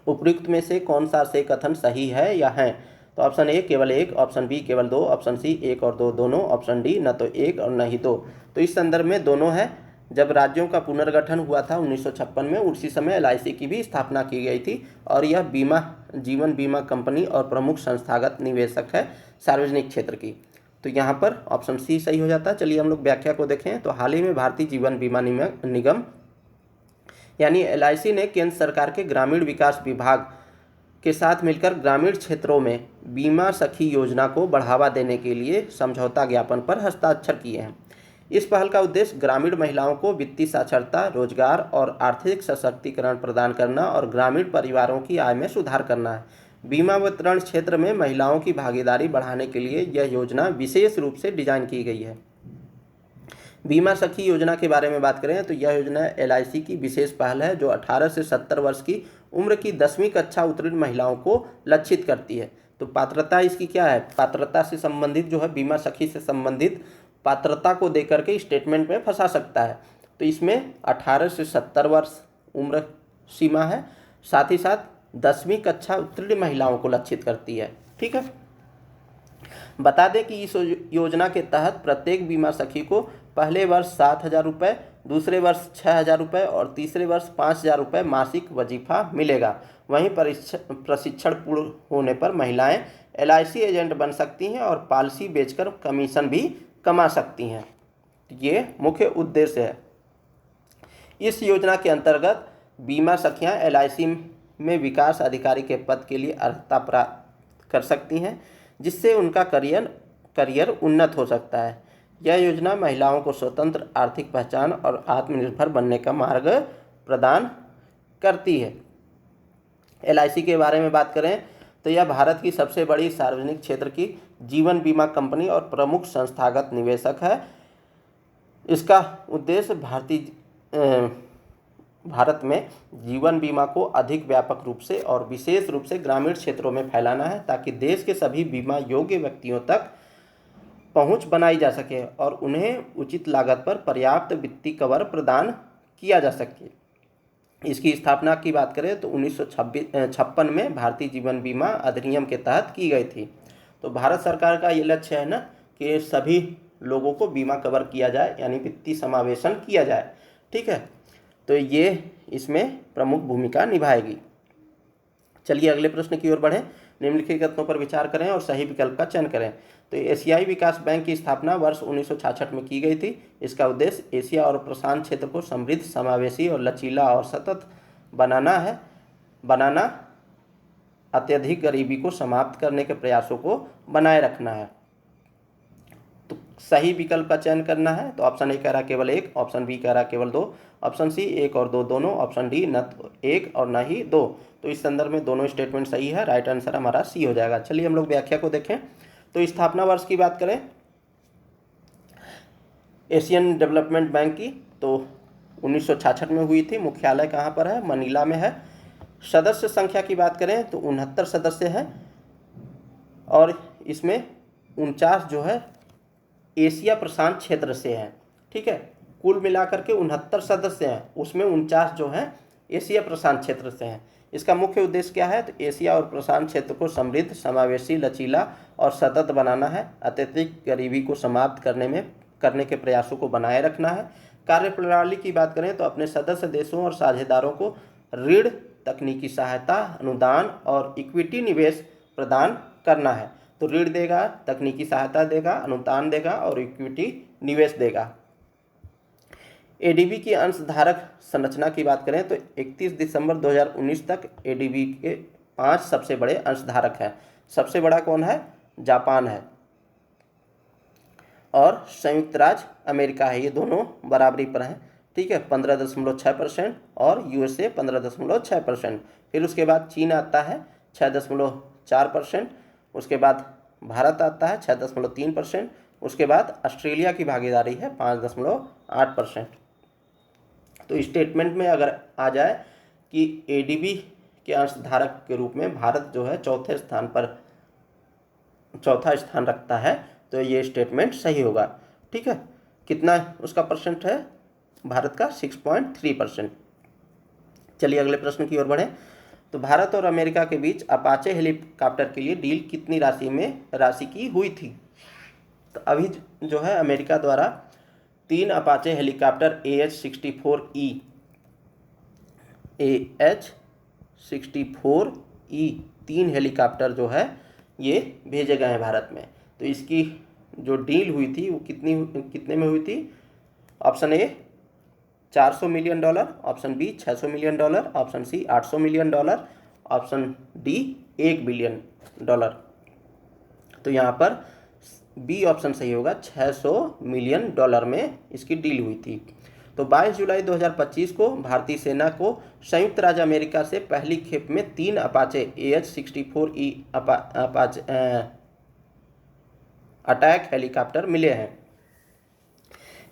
उपयुक्त में से कौन सा से कथन सही है या है? तो ऑप्शन ए केवल एक, ऑप्शन बी केवल दो, ऑप्शन सी एक और दो दोनों, ऑप्शन डी न तो एक और न ही दो। तो इस संदर्भ में दोनों है। जब राज्यों का पुनर्गठन हुआ था 1956 में, उसी समय LIC की भी स्थापना की गई थी और यह जीवन बीमा कंपनी और प्रमुख संस्थागत निवेशक है सार्वजनिक क्षेत्र की। तो यहाँ पर ऑप्शन सी सही हो जाता है। चलिए हम लोग व्याख्या को देखें। तो हाल ही में भारतीय जीवन बीमा निगम यानी LIC ने केंद्र सरकार के ग्रामीण विकास विभाग के साथ मिलकर ग्रामीण क्षेत्रों में बीमा सखी योजना को बढ़ावा देने के लिए समझौता ज्ञापन पर हस्ताक्षर किए हैं। इस पहल का उद्देश्य ग्रामीण महिलाओं को वित्तीय साक्षरता, रोजगार और आर्थिक सशक्तिकरण प्रदान करना और ग्रामीण परिवारों की आय में सुधार करना है। बीमा वितरण क्षेत्र में महिलाओं की भागीदारी बढ़ाने के लिए यह योजना विशेष रूप से डिजाइन की गई है। बीमा सखी योजना के बारे में बात करें तो यह योजना LIC की विशेष पहल है जो 18 से 70 वर्ष की उम्र की 10वीं कक्षा उत्तीर्ण महिलाओं को लक्षित करती है। तो पात्रता इसकी क्या है? पात्रता से संबंधित जो है, बीमा सखी से संबंधित पात्रता को देकर के स्टेटमेंट में फंसा सकता है। तो इसमें 18 से 70 वर्ष उम्र सीमा है, साथ ही साथ 10वीं कक्षा उत्तीर्ण महिलाओं को लक्षित करती है। ठीक है, बता दें कि इस योजना के तहत प्रत्येक बीमा सखी को पहले वर्ष 7,000 रुपये, दूसरे वर्ष 6,000 रुपये और तीसरे वर्ष 5,000 रुपये मासिक वजीफा मिलेगा। वहीं प्रशिक्षण पूर्ण होने पर महिलाएं LIC एजेंट बन सकती हैं और पॉलिसी बेचकर कमीशन भी कमा सकती हैं। ये मुख्य उद्देश्य है। इस योजना के अंतर्गत बीमा सखियां LIC में विकास अधिकारी के पद के लिए अर्हता प्राप्त कर सकती हैं, जिससे उनका करियर उन्नत हो सकता है। यह योजना महिलाओं को स्वतंत्र आर्थिक पहचान और आत्मनिर्भर बनने का मार्ग प्रदान करती है। LIC के बारे में बात करें तो यह भारत की सबसे बड़ी सार्वजनिक क्षेत्र की जीवन बीमा कंपनी और प्रमुख संस्थागत निवेशक है। इसका उद्देश्य भारत में जीवन बीमा को अधिक व्यापक रूप से और विशेष रूप से ग्रामीण क्षेत्रों में फैलाना है, ताकि देश के सभी बीमा योग्य व्यक्तियों तक पहुंच बनाई जा सके और उन्हें उचित लागत पर पर्याप्त वित्तीय कवर प्रदान किया जा सके। इसकी स्थापना की बात करें तो 1956 में भारतीय जीवन बीमा अधिनियम के तहत की गई थी। तो भारत सरकार का ये लक्ष्य है ना कि सभी लोगों को बीमा कवर किया जाए, यानी वित्तीय समावेशन किया जाए। ठीक है, तो ये इसमें प्रमुख भूमिका निभाएगी। चलिए अगले प्रश्न की ओर बढ़ें। निम्नलिखित कथनों पर विचार करें और सही विकल्प का चयन करें। तो एशियाई विकास बैंक की स्थापना वर्ष 1966 में की गई थी। इसका उद्देश्य एशिया और प्रशांत क्षेत्र को समृद्ध, समावेशी और लचीला और सतत बनाना अत्यधिक गरीबी को समाप्त करने के प्रयासों को बनाए रखना है। तो सही विकल्प का चयन करना है। तो ऑप्शन ए कह रहा केवल एक, ऑप्शन बी कह रहा केवल दो, ऑप्शन सी एक और दो दोनों, ऑप्शन डी न तो एक और न ही दो। तो इस संदर्भ में दोनों स्टेटमेंट सही है। राइट आंसर हमारा सी हो जाएगा। चलिए हम लोग व्याख्या को देखें। तो स्थापना वर्ष की बात करें एशियन डेवलपमेंट बैंक की, तो 1966 में हुई थी। मुख्यालय कहाँ पर है? मनीला में है। सदस्य संख्या की बात करें तो 69 सदस्य हैं और इसमें 49 जो है एशिया प्रशांत क्षेत्र से हैं। ठीक है, कुल मिलाकर के 69 सदस्य हैं, उसमें 49 जो हैं एशिया प्रशांत क्षेत्र से हैं। इसका मुख्य उद्देश्य क्या है? तो एशिया और प्रशांत क्षेत्र को समृद्ध, समावेशी, लचीला और सतत बनाना है। अत्यधिक गरीबी को समाप्त करने के प्रयासों को बनाए रखना है। कार्यप्रणाली की बात करें तो अपने सदस्य देशों और साझेदारों को ऋण, तकनीकी सहायता, अनुदान और इक्विटी निवेश प्रदान करना है। तो ऋण देगा, तकनीकी सहायता देगा, अनुदान देगा और इक्विटी निवेश देगा। ADB की अंशधारक संरचना की बात करें तो 31 दिसंबर 2019 तक ADB के 5 सबसे बड़े अंशधारक हैं। सबसे बड़ा कौन है? जापान है और संयुक्त राज्य अमेरिका है। ये दोनों बराबरी पर हैं। ठीक है, 15.6%, और यूएसए 15.6%। फिर उसके बाद चीन आता है 6.4%, उसके बाद भारत आता है 6.3%, उसके बाद ऑस्ट्रेलिया की भागीदारी है 5.8%। तो स्टेटमेंट में अगर आ जाए कि एडीबी के अंशधारक के रूप में भारत जो है चौथा स्थान रखता है, तो ये स्टेटमेंट सही होगा। ठीक है, कितना उसका परसेंट है भारत का? 6.3%। चलिए अगले प्रश्न की ओर बढ़ें। तो भारत और अमेरिका के बीच अपाचे हेलीकॉप्टर के लिए डील कितनी राशि की हुई थी? तो अभी जो है अमेरिका द्वारा 3 अपाचे हेलीकॉप्टर AH-64E 3 हेलीकॉप्टर जो है ये भेजे गए हैं भारत में। तो इसकी जो डील हुई थी वो कितने में हुई थी? Option A $400 million, option B $600 million, option C $800 million, option D $1 billion. तो यहाँ पर बी ऑप्शन सही होगा, $600 मिलियन में इसकी डील हुई थी। तो 22 जुलाई 2025 को भारतीय सेना को संयुक्त राज्य अमेरिका से पहली खेप में 3 अपाचे AH-64E अटैक हेलीकॉप्टर मिले हैं।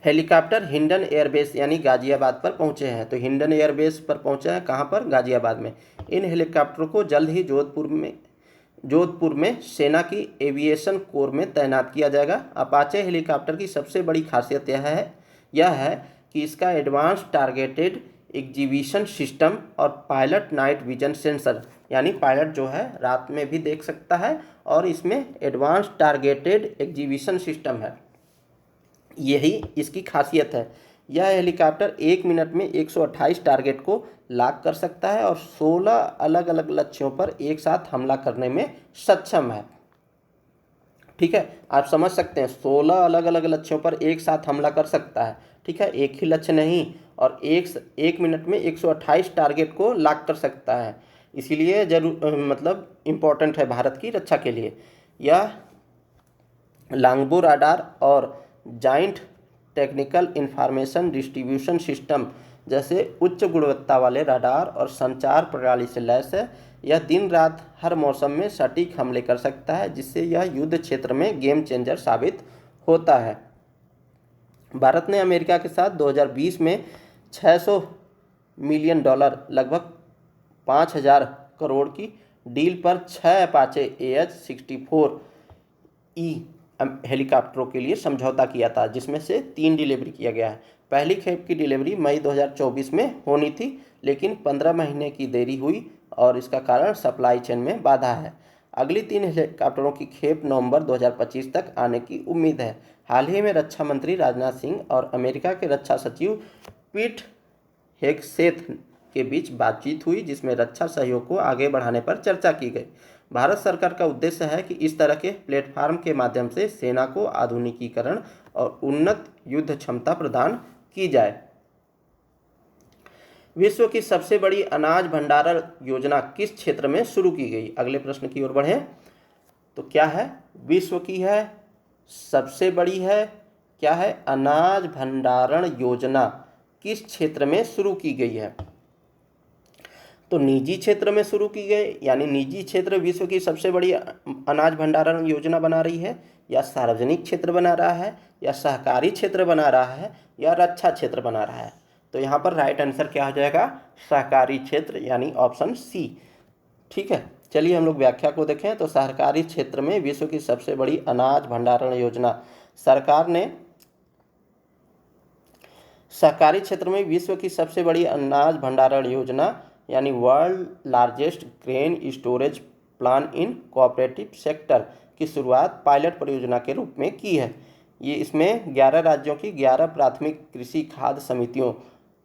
हेलीकॉप्टर हिंडन एयरबेस यानी गाजियाबाद पर पहुंचे हैं। तो हिंडन एयरबेस पर पहुंचे हैं, कहां पर? गाजियाबाद में। इन हेलीकॉप्टरों को जल्द ही जोधपुर में सेना की एविएशन कोर में तैनात किया जाएगा। अपाचे हेलीकॉप्टर की सबसे बड़ी खासियत यह है कि इसका एडवांस टारगेटेड एग्जीबिशन सिस्टम और पायलट नाइट विजन सेंसर, यानी पायलट जो है रात में भी देख सकता है, और इसमें एडवांस टारगेटेड एग्जीबिशन सिस्टम है, यही इसकी खासियत है। यह हेलीकॉप्टर 1 मिनट में 128 टारगेट को लॉक कर सकता है और 16 अलग अलग लक्ष्यों पर एक साथ हमला करने में सक्षम है। ठीक है, आप समझ सकते हैं 16 अलग अलग लक्ष्यों पर एक साथ हमला कर सकता है। ठीक है, एक ही लक्ष्य नहीं, और एक मिनट में 128 टारगेट को लॉक कर सकता है। इसीलिए इम्पोर्टेंट है भारत की रक्षा के लिए। यह लॉन्गबो राडार और joint technical information distribution system जैसे उच्च गुणवत्ता वाले राडार और संचार प्रणाली से लैस है। यह दिन रात हर मौसम में सटीक हमले कर सकता है, जिससे यह युद्ध क्षेत्र में गेम चेंजर साबित होता है। भारत ने अमेरिका के साथ 2020 में $600 मिलियन लगभग 5,000 करोड़ की डील पर 6 अपाचे AH-64E हेलीकॉप्टरों के लिए समझौता किया था, जिसमें से 3 डिलीवरी किया गया है। पहली खेप की डिलीवरी मई 2024 में होनी थी, लेकिन 15 महीने की देरी हुई और इसका कारण सप्लाई चेन में बाधा है। अगली 3 हेलीकॉप्टरों की खेप नवंबर 2025 तक आने की उम्मीद है। हाल ही में रक्षा मंत्री राजनाथ सिंह और अमेरिका के रक्षा सचिव पीट हेगसेथ के बीच बातचीत हुई, जिसमें रक्षा सहयोग को आगे बढ़ाने पर चर्चा की गई। भारत सरकार का उद्देश्य है कि इस तरह के प्लेटफार्म के माध्यम से सेना को आधुनिकीकरण और उन्नत युद्ध क्षमता प्रदान की जाए। विश्व की सबसे बड़ी अनाज भंडारण योजना किस क्षेत्र में शुरू की गई? अगले प्रश्न की ओर बढ़ें। तो क्या है? विश्व की है, सबसे बड़ी है, क्या है? अनाज भंडारण योजना किस क्षेत्र में शुरू की गई है? तो निजी क्षेत्र में शुरू की गई, यानी निजी क्षेत्र विश्व की सबसे बड़ी अनाज भंडारण योजना बना रही है, या सार्वजनिक क्षेत्र बना रहा है, या सहकारी क्षेत्र बना रहा है, या रक्षा क्षेत्र बना रहा है? तो यहाँ पर राइट आंसर क्या हो जाएगा? सहकारी क्षेत्र, यानी ऑप्शन सी। ठीक है, चलिए हम लोग व्याख्या को देखें। तो सहकारी क्षेत्र में विश्व की सबसे बड़ी अनाज भंडारण योजना, सरकार ने सहकारी क्षेत्र में विश्व की सबसे बड़ी अनाज भंडारण योजना यानी world largest grain storage plan in cooperative sector की शुरुआत पायलट परियोजना के रूप में की है। ये इसमें 11 राज्यों की 11 प्राथमिक कृषि खाद्य समितियों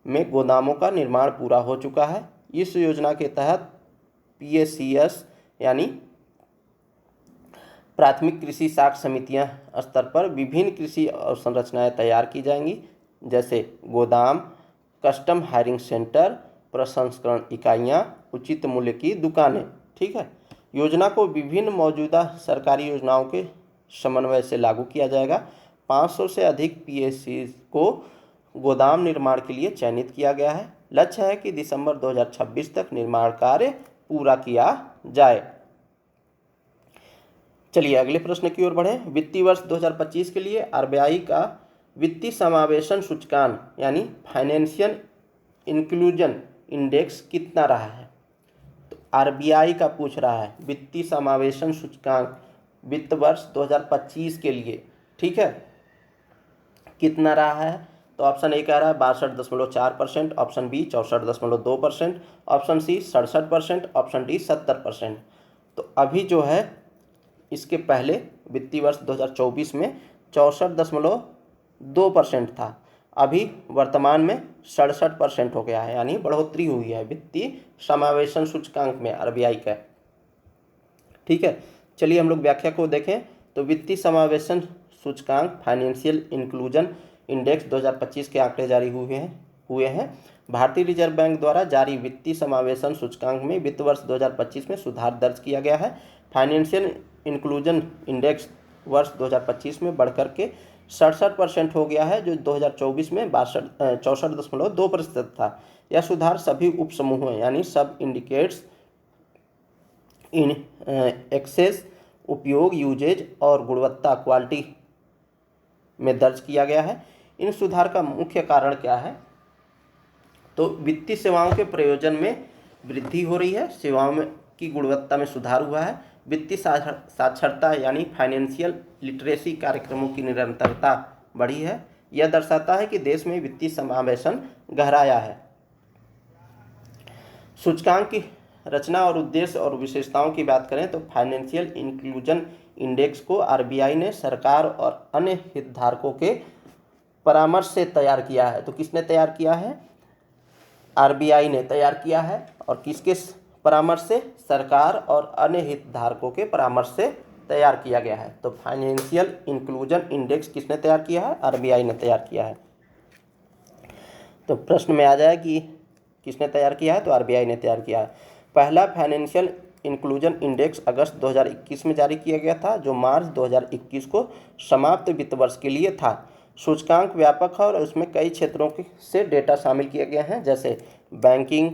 में गोदामों का निर्माण पूरा हो चुका है। इस योजना के तहत PACS यानी प्राथमिक कृषि साख समितियां स्तर पर विभिन्न कृषि अवसंरचनाएं तैयार की जाएंगी, जैसे गोदाम, कस्टम हायरिंग सेंटर, प्रसंस्करण इकाइयां, उचित मूल्य की दुकानें। ठीक है, योजना को विभिन्न मौजूदा सरकारी योजनाओं के समन्वय से लागू किया जाएगा। 500 से अधिक PACs को गोदाम निर्माण के लिए चयनित किया गया है। लक्ष्य है कि दिसंबर 2026 तक निर्माण कार्य पूरा किया जाए। चलिए अगले प्रश्न की ओर बढ़ें। वित्तीय वर्ष 2025 के लिए आरबीआई का वित्तीय समावेशन सूचकांक यानी फाइनेंशियल इंक्लूजन इंडेक्स कितना रहा है? तो आरबीआई का पूछ रहा है वित्तीय समावेशन सूचकांक वित्त वर्ष 2025 के लिए, ठीक है, कितना रहा है? तो ऑप्शन ए कह रहा है 62.4%, option B 64.2%, option C 67%, option D 70%। तो अभी जो है इसके पहले वित्तीय वर्ष 2024 में 64.2% था, अभी वर्तमान में 67% हो गया है, यानी बढ़ोतरी हुई है वित्तीय समावेशन सूचकांक में आरबीआई का। ठीक है, चलिए हम लोग व्याख्या को देखें। तो वित्तीय समावेशन सूचकांक फाइनेंशियल इंक्लूजन इंडेक्स 2025 के आंकड़े जारी हुए हैं। भारतीय रिजर्व बैंक द्वारा जारी वित्तीय समावेशन सूचकांक में वित्त वर्ष 2025 में सुधार दर्ज किया गया है। फाइनेंशियल इंक्लूजन इंडेक्स वर्ष 2025 में बढ़कर के 67% हो गया है, जो 2024 में 64.2% था। यह सुधार सभी उप समूहों यानी सब इंडिकेट्स इन एक्सेस, उपयोग, यूजेज और गुणवत्ता क्वालिटी में दर्ज किया गया है। इन सुधार का मुख्य कारण क्या है? तो वित्तीय सेवाओं के प्रयोजन में वृद्धि हो रही है, सेवाओं में की गुणवत्ता में सुधार हुआ है, वित्तीय साक्षरता यानी फाइनेंशियल लिटरेसी कार्यक्रमों की निरंतरता बढ़ी है। यह दर्शाता है कि देश में वित्तीय समावेशन गहराया है। सूचकांक की रचना और उद्देश्य और विशेषताओं की बात करें तो फाइनेंशियल इंक्लूजन इंडेक्स को आरबीआई ने सरकार और अन्य हितधारकों के परामर्श से तैयार किया है। तो किसने तैयार किया है? आरबीआई ने तैयार किया है। और किसके परामर्श से? सरकार और अन्य हितधारकों के परामर्श से तैयार किया गया है। तो फाइनेंशियल इंक्लूजन इंडेक्स किसने तैयार किया है? आरबीआई ने तैयार किया है। तो प्रश्न में आ जाए कि किसने तैयार किया है? तो आरबीआई ने तैयार किया है। पहला फाइनेंशियल इंक्लूजन इंडेक्स अगस्त 2021 में जारी किया गया था, जो मार्च 2021 को समाप्त वित्त वर्ष के लिए था। सूचकांक व्यापक है और उसमें कई क्षेत्रों से डेटा शामिल किए गए हैं, जैसे बैंकिंग,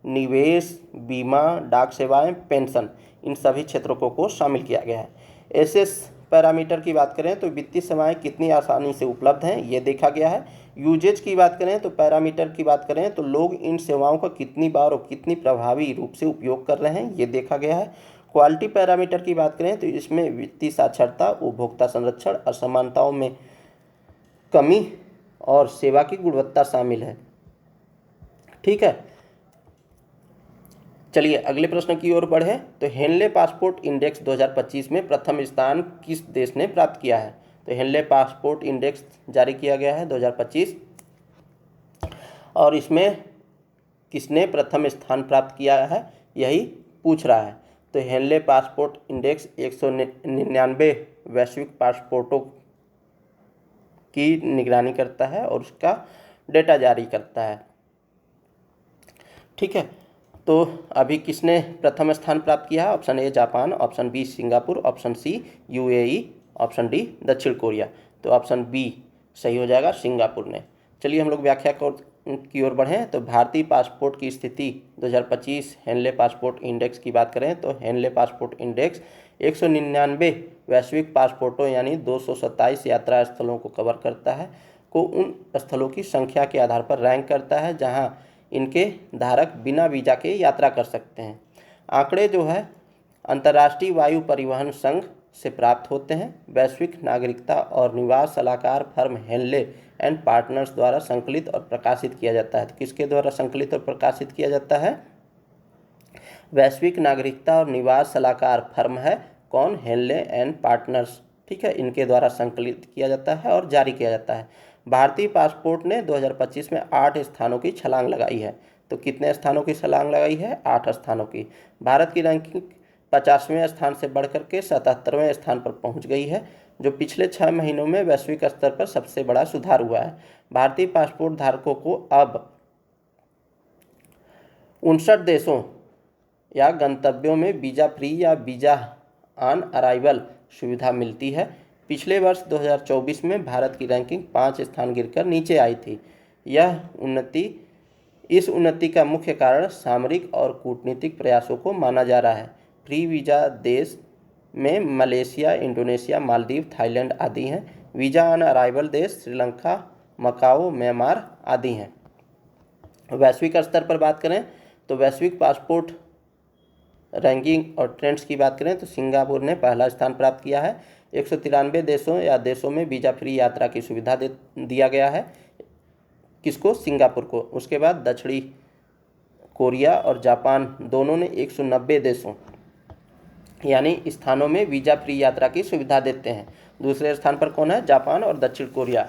निवेश, बीमा, डाक सेवाएं, पेंशन, इन सभी क्षेत्रों को शामिल किया गया है। एसएस पैरामीटर की बात करें तो वित्तीय सेवाएं कितनी आसानी से उपलब्ध हैं, ये देखा गया है। यूजेज की बात करें तो पैरामीटर की बात करें तो लोग इन सेवाओं का कितनी बार और कितनी प्रभावी रूप से उपयोग कर रहे हैं, ये देखा गया है। क्वालिटी पैरामीटर की बात करें तो इसमें वित्तीय साक्षरता, उपभोक्ता संरक्षण, असमानताओं में कमी और सेवा की गुणवत्ता शामिल है। ठीक है, चलिए अगले प्रश्न की ओर बढ़े। तो हेनले पासपोर्ट इंडेक्स 2025 में प्रथम स्थान किस देश ने प्राप्त किया है? तो हेनले पासपोर्ट इंडेक्स जारी किया गया है 2025 और इसमें किसने प्रथम स्थान प्राप्त किया है, यही पूछ रहा है। तो हेनले पासपोर्ट इंडेक्स 199 वैश्विक पासपोर्टों की निगरानी करता है और उसका डेटा जारी करता है। ठीक है, तो अभी किसने प्रथम स्थान प्राप्त किया है? Option A Japan, option B Singapore, option C UAE, option D दक्षिण कोरिया। तो ऑप्शन बी सही हो जाएगा, सिंगापुर ने। चलिए हम लोग व्याख्या की ओर बढ़ें। तो भारतीय पासपोर्ट की स्थिति 2025 हेनले पासपोर्ट इंडेक्स की बात करें तो हेनले पासपोर्ट इंडेक्स 199 वैश्विक पासपोर्टों यानी 227 यात्रा स्थलों को कवर करता है, को उन स्थलों की संख्या के आधार पर रैंक करता है जहां इनके धारक बिना वीज़ा के यात्रा कर सकते हैं। आंकड़े जो है अंतर्राष्ट्रीय वायु परिवहन संघ से प्राप्त होते हैं। वैश्विक नागरिकता और निवास सलाहकार फर्म हेनले एंड पार्टनर्स द्वारा संकलित और प्रकाशित किया जाता है। तो किसके द्वारा संकलित और प्रकाशित किया जाता है? वैश्विक नागरिकता और निवास सलाहकार फर्म है कौन? Henley and Partners. ठीक है, इनके द्वारा संकलित किया जाता है और जारी किया जाता है। भारतीय पासपोर्ट ने 2025 में 8 स्थानों की छलांग लगाई है। तो कितने स्थानों की छलांग लगाई है? 8 स्थानों की। भारत की रैंकिंग 50वें स्थान से बढ़कर के 77वें स्थान पर पहुंच गई है, जो पिछले 6 महीनों में वैश्विक स्तर पर सबसे बड़ा सुधार हुआ है। भारतीय पासपोर्ट धारकों को अब 59 देशों या गंतव्यों में वीज़ा फ्री या वीज़ा ऑन अराइवल सुविधा मिलती है। पिछले वर्ष 2024 में भारत की रैंकिंग 5 स्थान गिरकर नीचे आई थी। इस उन्नति का मुख्य कारण सामरिक और कूटनीतिक प्रयासों को माना जा रहा है। फ्री वीज़ा देश में मलेशिया, इंडोनेशिया, मालदीव, थाईलैंड आदि हैं। वीज़ा ऑन अराइवल देश श्रीलंका, मकाओ, म्यांमार आदि हैं। वैश्विक स्तर पर बात करें तो वैश्विक पासपोर्ट रैंकिंग और ट्रेंड्स की बात करें तो सिंगापुर ने पहला स्थान प्राप्त किया है। 193 देशों या देशों में वीज़ा फ्री यात्रा की सुविधा दिया गया है। किसको? सिंगापुर को। उसके बाद दक्षिणी कोरिया और जापान दोनों ने 190 देशों यानी स्थानों में वीज़ा फ्री यात्रा की सुविधा देते हैं। दूसरे स्थान पर कौन है? जापान और दक्षिण कोरिया।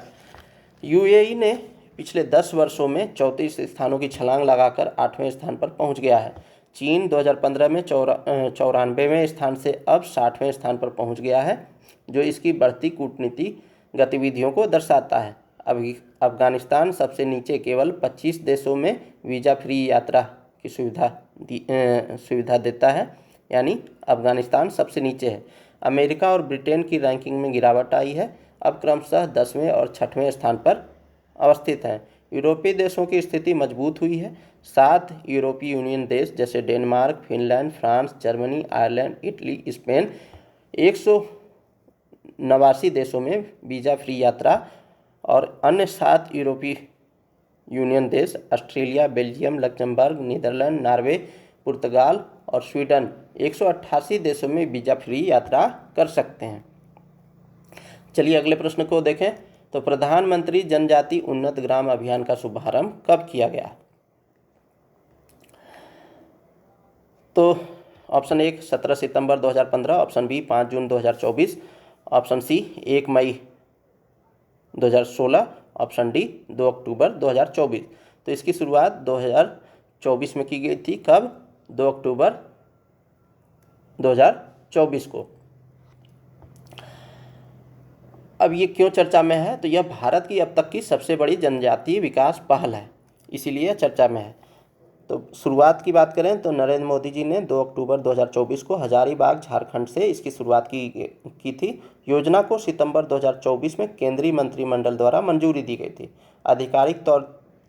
यूएई ने पिछले 10 वर्षों में 34 स्थानों की छलांग लगाकर 8वें स्थान पर पहुंच गया है। चीन 2015 में 94वें स्थान से अब 60वें स्थान पर पहुंच गया है, जो इसकी बढ़ती कूटनीतिक गतिविधियों को दर्शाता है। अभी अफगानिस्तान सबसे नीचे, केवल 25 देशों में वीज़ा फ्री यात्रा की सुविधा देता है, यानी अफगानिस्तान सबसे नीचे है। अमेरिका और ब्रिटेन की रैंकिंग में गिरावट आई है, अब क्रमशः 10वें और 6वें स्थान पर अवस्थित हैं। यूरोपीय देशों की स्थिति मजबूत हुई है। 7 यूरोपीय यूनियन देश जैसे Denmark, Finland, France, Germany, Ireland, Italy, Spain, 189 देशों में वीज़ा फ्री यात्रा और अन्य 7 यूरोपीय यूनियन देश Australia, Belgium, Luxembourg, Netherlands, Norway, पुर्तगाल और स्वीडन 188 देशों में वीज़ा फ्री यात्रा कर सकते हैं। चलिए अगले प्रश्न को देखें तो प्रधानमंत्री जनजाति उन्नत ग्राम अभियान का शुभारंभ कब किया गया? तो ऑप्शन 1 17 सितंबर 2015, ऑप्शन बी 5 जून 2024, ऑप्शन सी 1 मई 2016, ऑप्शन डी 2 अक्टूबर 2024। तो इसकी शुरुआत 2024 में की गई थी। कब? 2 अक्टूबर 2024 को। अब ये क्यों चर्चा में है? तो यह भारत की अब तक की सबसे बड़ी जनजातीय विकास पहल है, इसीलिए चर्चा में है। तो शुरुआत की बात करें तो नरेंद्र मोदी जी ने 2 अक्टूबर 2024 को हजारीबाग, झारखंड से इसकी शुरुआत की थी। योजना को सितंबर 2024 में केंद्रीय मंत्रिमंडल द्वारा मंजूरी दी गई थी। आधिकारिक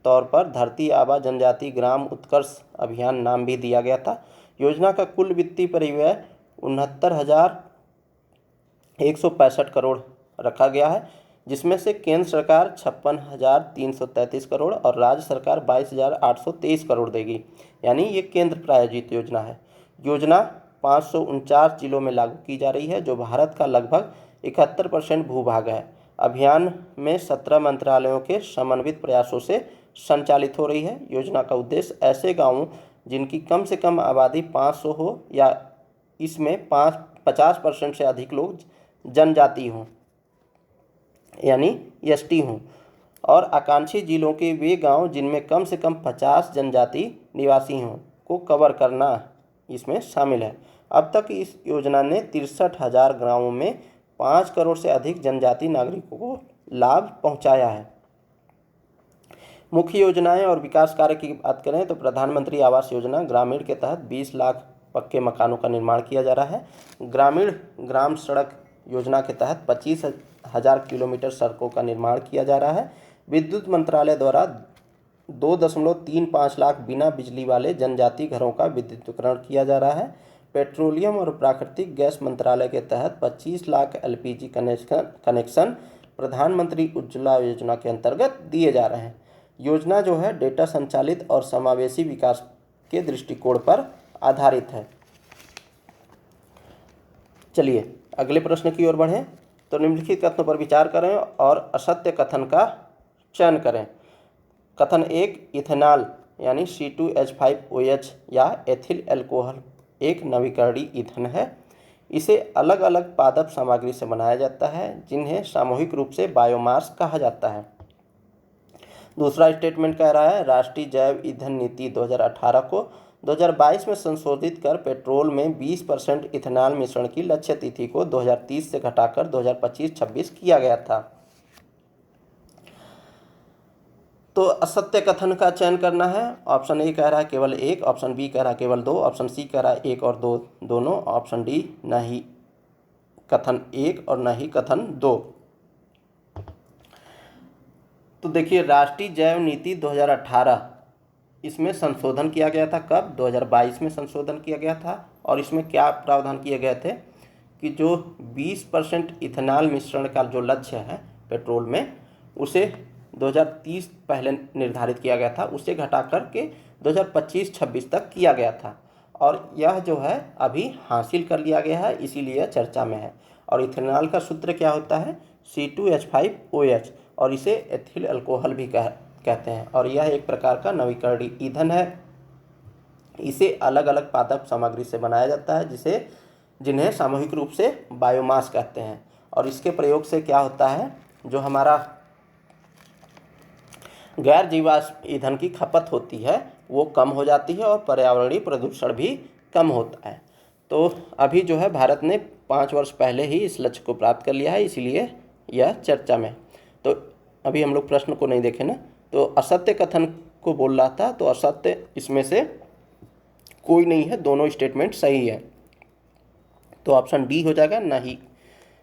तौर पर धरती आबा जनजाति ग्राम उत्कर्ष अभियान नाम भी दिया गया था। योजना का कुल वित्तीय परिव्यय 69,165 करोड़ रखा गया है, जिसमें से केंद्र सरकार 56,333 करोड़ और राज्य सरकार 22,823 करोड़ देगी, यानी ये केंद्र प्रायोजित योजना है। योजना 549 जिलों में लागू की जा रही है, जो भारत का लगभग 71% भूभाग है। अभियान में 17 मंत्रालयों के समन्वित प्रयासों से संचालित हो रही है। योजना का उद्देश्य ऐसे गाँवों जिनकी कम से कम आबादी 500 हो या इसमें 50% से अधिक लोग जनजाति हों, यानी एसटी हों, और आकांक्षी जिलों के वे गांव जिनमें कम से कम 50 जनजाति निवासी हों को कवर करना इसमें शामिल है। अब तक इस योजना ने 63,000 गांवों में 5 करोड़ से अधिक जनजाति नागरिकों को लाभ पहुंचाया है। मुख्य योजनाएं और विकास कार्य की बात करें तो प्रधानमंत्री आवास योजना ग्रामीण के तहत 20 लाख पक्के मकानों का निर्माण किया जा रहा है। ग्रामीण ग्राम सड़क योजना के तहत 25,000 किलोमीटर सड़कों का निर्माण किया जा रहा है। विद्युत मंत्रालय द्वारा 2.35 लाख बिना बिजली वाले जनजाति घरों का विद्युतीकरण किया जा रहा है। पेट्रोलियम और प्राकृतिक गैस मंत्रालय के तहत 25 लाख एलपीजी कनेक्शन प्रधानमंत्री उज्ज्वला योजना के अंतर्गत दिए जा रहे हैं। योजना जो है डेटा संचालित और समावेशी विकास के दृष्टिकोण पर आधारित है। चलिए अगले प्रश्न की ओर बढ़ें तो निम्नलिखित कथनों पर विचार करें और असत्य कथन का चयन करें। कथन 1, इथेनॉल यानी C2H5OH या एथिल अल्कोहल एक नवीकरणीय ईंधन है। इसे अलग अलग पादप सामग्री से बनाया जाता है, जिन्हें सामूहिक रूप से बायोमास कहा जाता है। दूसरा स्टेटमेंट कह रहा है राष्ट्रीय जैव ईंधन नीति 2018 को 2022 में संशोधित कर पेट्रोल में 20% इथेनॉल मिश्रण की लक्ष्य तिथि को 2030 से घटाकर 2025-26 किया गया था। तो असत्य कथन का चयन करना है। ऑप्शन ए कह रहा है केवल 1, ऑप्शन बी कह रहा है केवल 2, ऑप्शन सी कह रहा है 1 और 2 दोनों, ऑप्शन डी नहीं कथन 1 और न ही कथन 2। तो देखिए, राष्ट्रीय जैव नीति 2018 इसमें संशोधन किया गया था। कब? 2022 में संशोधन किया गया था। और इसमें क्या प्रावधान किए गए थे कि जो 20% इथेनॉल मिश्रण का जो लक्ष्य है पेट्रोल में, उसे 2030 पहले निर्धारित किया गया था, उसे घटा करके 2025-26 तक किया गया था। और यह जो है अभी हासिल कर लिया गया है, इसीलिए चर्चा में है। और इथेनॉल का सूत्र क्या होता है? C2H5OH, और इसे एथिल अल्कोहल भी कहते हैं। और यह एक प्रकार का नवीकरणीय ईंधन है। इसे अलग अलग पादप सामग्री से बनाया जाता है, जिन्हें सामूहिक रूप से बायोमास कहते हैं। और इसके प्रयोग से क्या होता है, जो हमारा गैर जीवाश्म ईंधन की खपत होती है वो कम हो जाती है और पर्यावरणीय प्रदूषण भी कम होता है। तो अभी जो है भारत ने 5 वर्ष पहले ही इस लक्ष्य को प्राप्त कर लिया है, इसीलिए यह चर्चा में। तो अभी हम लोग प्रश्न को नहीं देखें ना। तो असत्य कथन को बोल रहा था, तो असत्य इसमें से कोई नहीं है, दोनों स्टेटमेंट सही है। तो ऑप्शन डी हो जाएगा, ना ही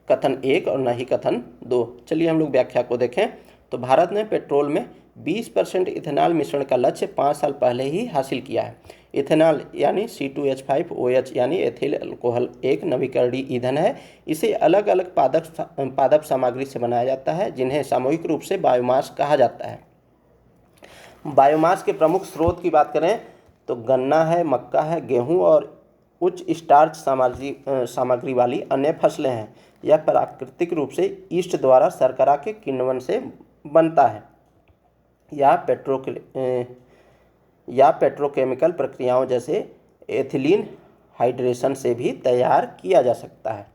कथन 1 और ना ही कथन 2। चलिए हम लोग व्याख्या को देखें। तो भारत ने पेट्रोल में 20% इथेनॉल मिश्रण का लक्ष्य 5 साल पहले ही हासिल किया है। इथेनॉल यानी C2H5OH यानी एथिल अल्कोहल एक नवीकरणीय ईंधन है। इसे अलग अलग पादप सामग्री से बनाया जाता है, जिन्हें सामूहिक रूप से बायोमास कहा जाता है। बायोमास के प्रमुख स्रोत की बात करें तो गन्ना है, मक्का है, गेहूं और उच्च स्टार्च सामग्री वाली अन्य फसलें हैं। यह प्राकृतिक रूप से ईस्ट द्वारा शर्करा के किण्वन से बनता है या पेट्रोकेमिकल प्रक्रियाओं जैसे एथिलीन हाइड्रेशन से भी तैयार किया जा सकता है।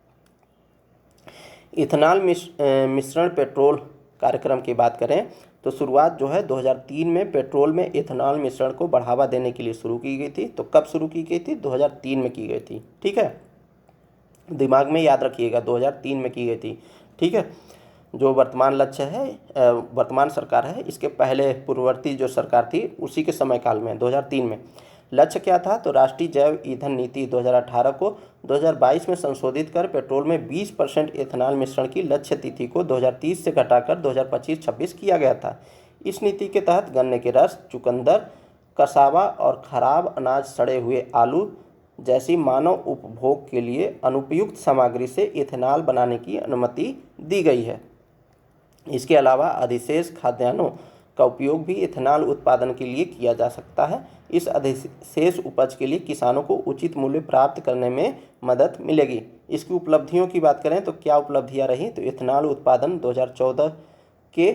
इथेनॉल मिश्रण पेट्रोल कार्यक्रम की बात करें तो शुरुआत जो है 2003 में पेट्रोल में इथेनॉल मिश्रण को बढ़ावा देने के लिए शुरू की गई थी। तो कब शुरू की गई थी? 2003 में की गई थी। ठीक है, दिमाग में याद रखिएगा, 2003 में की गई थी। ठीक है, जो वर्तमान लक्ष्य है, वर्तमान सरकार है, इसके पहले पूर्ववर्ती जो सरकार थी उसी के समय काल में 2003 में लक्ष्य क्या था? तो राष्ट्रीय जैव ईंधन नीति 2018 को 2022 में संशोधित कर पेट्रोल में 20% इथेनॉल मिश्रण की लक्ष्य तिथि को 2030 से घटाकर 2025-26 किया गया था। इस नीति के तहत गन्ने के रस, चुकंदर, कसावा और खराब अनाज, सड़े हुए आलू जैसी मानव उपभोग के लिए अनुपयुक्त सामग्री से इथेनॉल बनाने की अनुमति दी गई है। इसके अलावा अधिशेष खाद्यान्नों का उपयोग भी इथेनॉल उत्पादन के लिए किया जा सकता है। इस अधिशेष उपज के लिए किसानों को उचित मूल्य प्राप्त करने में मदद मिलेगी। इसकी उपलब्धियों की बात करें तो क्या उपलब्धियां रही? तो इथेनॉल उत्पादन 2014 के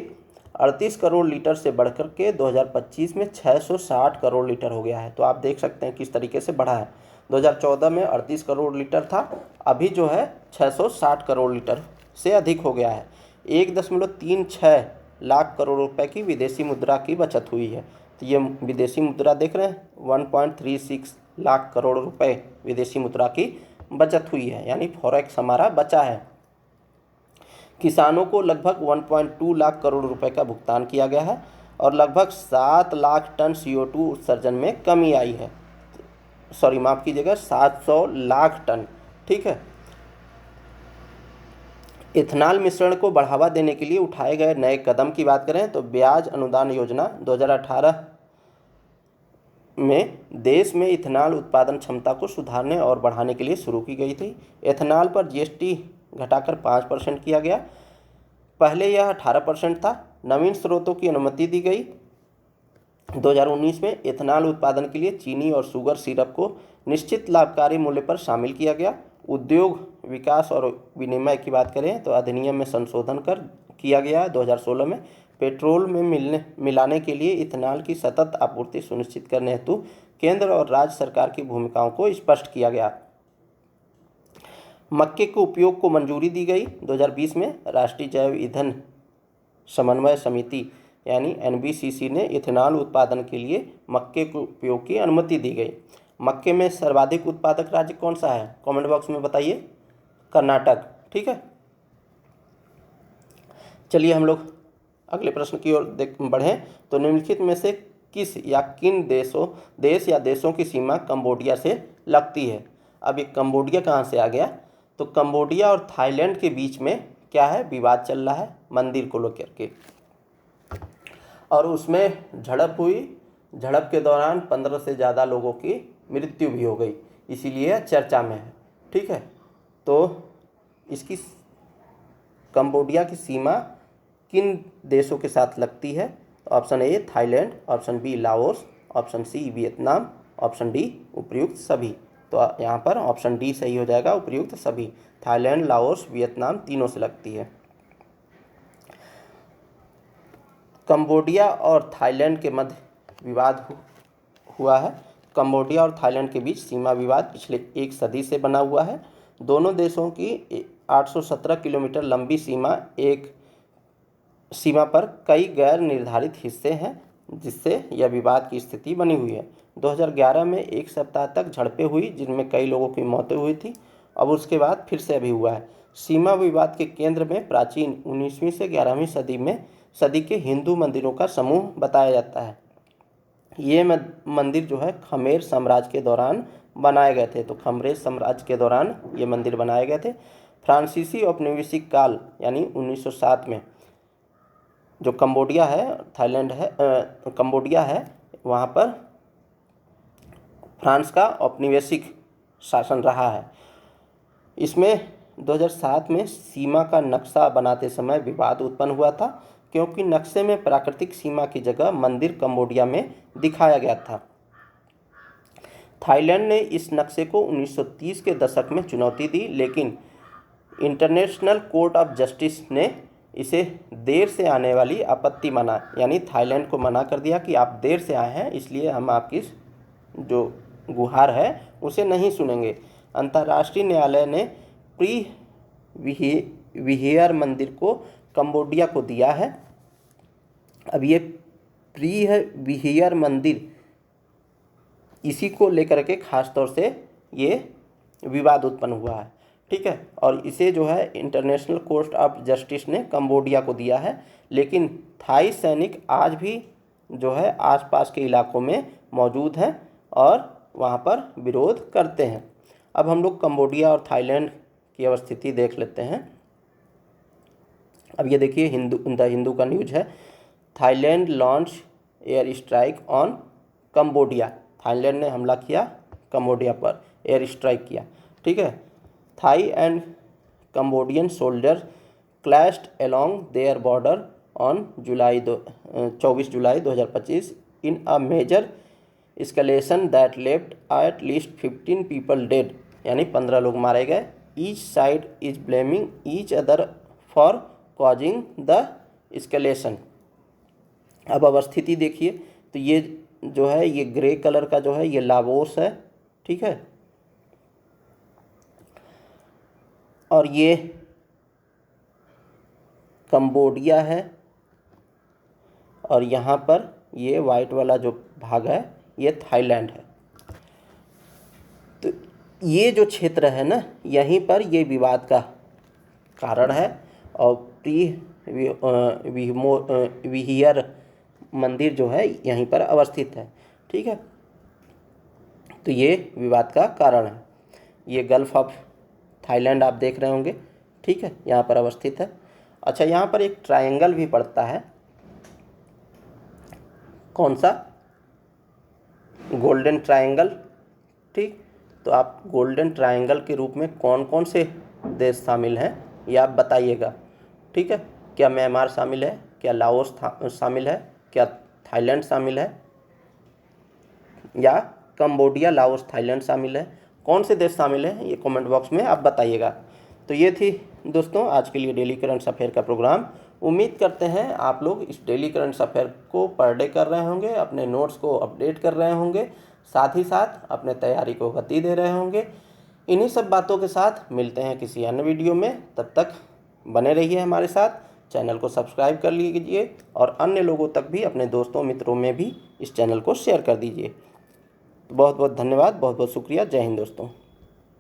38 करोड़ लीटर से बढ़कर के 2025 में 660 करोड़ लीटर हो गया है। तो आप देख सकते हैं किस तरीके से बढ़ा है। 2014 में 38 करोड़ लीटर था, अभी जो है 660 करोड़ लीटर से अधिक हो गया है। 1.36 लाख करोड़ रुपए की विदेशी मुद्रा की बचत हुई है। तो ये विदेशी मुद्रा देख रहे हैं, 1.36 लाख करोड़ रुपए विदेशी मुद्रा की बचत हुई है, यानी फॉरेक्स हमारा बचा है। किसानों को लगभग 1.2 लाख करोड़ रुपए का भुगतान किया गया है और लगभग 7 लाख टन CO2 उत्सर्जन में कमी आई है। सॉरी, माफ़ कीजिएगा, 700 लाख टन। ठीक है, इथेनॉल मिश्रण को बढ़ावा देने के लिए उठाए गए नए कदम की बात करें तो ब्याज अनुदान योजना 2018 में देश में इथेनॉल उत्पादन क्षमता को सुधारने और बढ़ाने के लिए शुरू की गई थी। इथेनॉल पर GST घटाकर 5% किया गया। पहले यह 18% था। नवीन स्रोतों की अनुमति दी गई। 2019 में इथेनॉल उत्पादन के लिए चीनी और शुगर सिरप को निश्चित लाभकारी मूल्य पर शामिल किया गया। उद्योग विकास और विनिमय की बात करें तो अधिनियम में संशोधन किया गया 2016 में। पेट्रोल में मिलाने के लिए इथेनॉल की सतत आपूर्ति सुनिश्चित करने हेतु केंद्र और राज्य सरकार की भूमिकाओं को स्पष्ट किया गया। मक्के के उपयोग को मंजूरी दी गई। 2020 में राष्ट्रीय जैव ईंधन समन्वय समिति यानी NBCC ने इथेनॉल उत्पादन के लिए मक्के के उपयोग की अनुमति दी गई। मक्के में सर्वाधिक उत्पादक राज्य कौन सा है? कमेंट बॉक्स में बताइए। कर्नाटक। ठीक है, चलिए हम लोग अगले प्रश्न की ओर बढ़ें। तो निम्नलिखित में से किस या किन देश या देशों की सीमा कंबोडिया से लगती है? अब ये कंबोडिया कहाँ से आ गया? तो कंबोडिया और थाईलैंड के बीच में क्या है, विवाद चल रहा है मंदिर को लेकर के, और उसमें झड़प हुई। झड़प के दौरान 15 से ज़्यादा लोगों की मृत्यु भी हो गई, इसीलिए चर्चा में है। ठीक है, तो इसकी कंबोडिया की सीमा किन देशों के साथ लगती है? Option A Thailand, option B Laos, option C Vietnam, option D उपयुक्त सभी। तो यहाँ पर ऑप्शन डी सही हो जाएगा, उपयुक्त सभी। थाईलैंड, लाओस, वियतनाम तीनों से लगती है। कंबोडिया और थाईलैंड के मध्य विवाद हुआ है। कंबोडिया और थाईलैंड के बीच सीमा विवाद पिछले एक सदी से बना हुआ है। दोनों देशों की 817 किलोमीटर लंबी सीमा पर कई गैर निर्धारित हिस्से हैं, जिससे यह विवाद की स्थिति बनी हुई है। 2011 में एक सप्ताह तक झड़पें हुई, जिनमें कई लोगों की मौतें हुई थी। अब उसके बाद फिर से अभी हुआ है। सीमा विवाद के केंद्र में प्राचीन 19वीं से 11वीं सदी के हिंदू मंदिरों का समूह बताया जाता है। ये मंदिर जो है खमेर साम्राज्य के दौरान बनाए गए थे। तो खमेर साम्राज्य के दौरान ये मंदिर बनाए गए थे। फ्रांसीसी औपनिवेशिक काल यानी 1907 में जो कंबोडिया है, थाईलैंड है, कंबोडिया है, वहाँ पर फ्रांस का औपनिवेशिक शासन रहा है। इसमें 2007 में सीमा का नक्शा बनाते समय विवाद उत्पन्न हुआ था, क्योंकि नक्शे में प्राकृतिक सीमा की जगह मंदिर कंबोडिया में दिखाया गया था। थाईलैंड ने इस नक्शे को 1930 के दशक में चुनौती दी, लेकिन इंटरनेशनल कोर्ट ऑफ जस्टिस ने इसे देर से आने वाली आपत्ति माना, यानी थाईलैंड को मना कर दिया कि आप देर से आए हैं, इसलिए हम आपकी जो गुहार है उसे नहीं सुनेंगे। अंतर्राष्ट्रीय न्यायालय ने प्री विहियर मंदिर को कंबोडिया को दिया है। अब ये प्री विहियर मंदिर, इसी को लेकर के खास तौर से ये विवाद उत्पन्न हुआ है। ठीक है, और इसे जो है इंटरनेशनल कोर्ट ऑफ जस्टिस ने कंबोडिया को दिया है, लेकिन थाई सैनिक आज भी जो है आसपास के इलाकों में मौजूद हैं और वहाँ पर विरोध करते हैं। अब हम लोग कंबोडिया और थाईलैंड की अवस्थिति देख लेते हैं। अब ये देखिए द हिंदू का न्यूज है, Thailand launch air strike on Cambodia. Thailand ने हमला किया कंबोडिया पर, एयर स्ट्राइक किया। ठीक है, Thai and Cambodian soldier clashed along their border on 24 July 2025 in a major escalation that left at least 15 people dead, यानी 15 लोग मारे गए। Each side is blaming each other for causing the escalation. अब अवस्थिति देखिए, तो ये जो है ये ग्रे कलर का जो है ये लाओस है। ठीक है, और ये कंबोडिया है, और यहाँ पर ये वाइट वाला जो भाग है ये थाईलैंड है। तो ये जो क्षेत्र है ना, यहीं पर ये विवाद का कारण है, और प्री विहियर मंदिर जो है यहीं पर अवस्थित है। ठीक है, तो ये विवाद का कारण है। ये गल्फ ऑफ थाईलैंड आप देख रहे होंगे। ठीक है, यहाँ पर अवस्थित है। अच्छा, यहाँ पर एक ट्रायंगल भी पड़ता है, कौन सा? Golden triangle. ठीक, तो आप गोल्डन ट्रायंगल के रूप में कौन कौन से देश शामिल हैं ये आप बताइएगा। ठीक है, क्या म्यांमार शामिल है, क्या लाओस शामिल है, क्या थाईलैंड शामिल है, या कंबोडिया, लाओस, थाईलैंड शामिल है? कौन से देश शामिल हैं ये कमेंट बॉक्स में आप बताइएगा। तो ये थी दोस्तों आज के लिए डेली करंट अफेयर का प्रोग्राम। उम्मीद करते हैं आप लोग इस डेली करंट अफेयर को पर डे कर रहे होंगे, अपने नोट्स को अपडेट कर रहे होंगे, साथ ही साथ अपने तैयारी को गति दे रहे होंगे। इन्हीं सब बातों के साथ मिलते हैं किसी अन्य वीडियो में। तब तक बने रहिए हमारे साथ, चैनल को सब्सक्राइब कर लीजिए और अन्य लोगों तक भी, अपने दोस्तों मित्रों में भी इस चैनल को शेयर कर दीजिए। बहुत बहुत धन्यवाद, बहुत बहुत शुक्रिया। जय हिंद दोस्तों।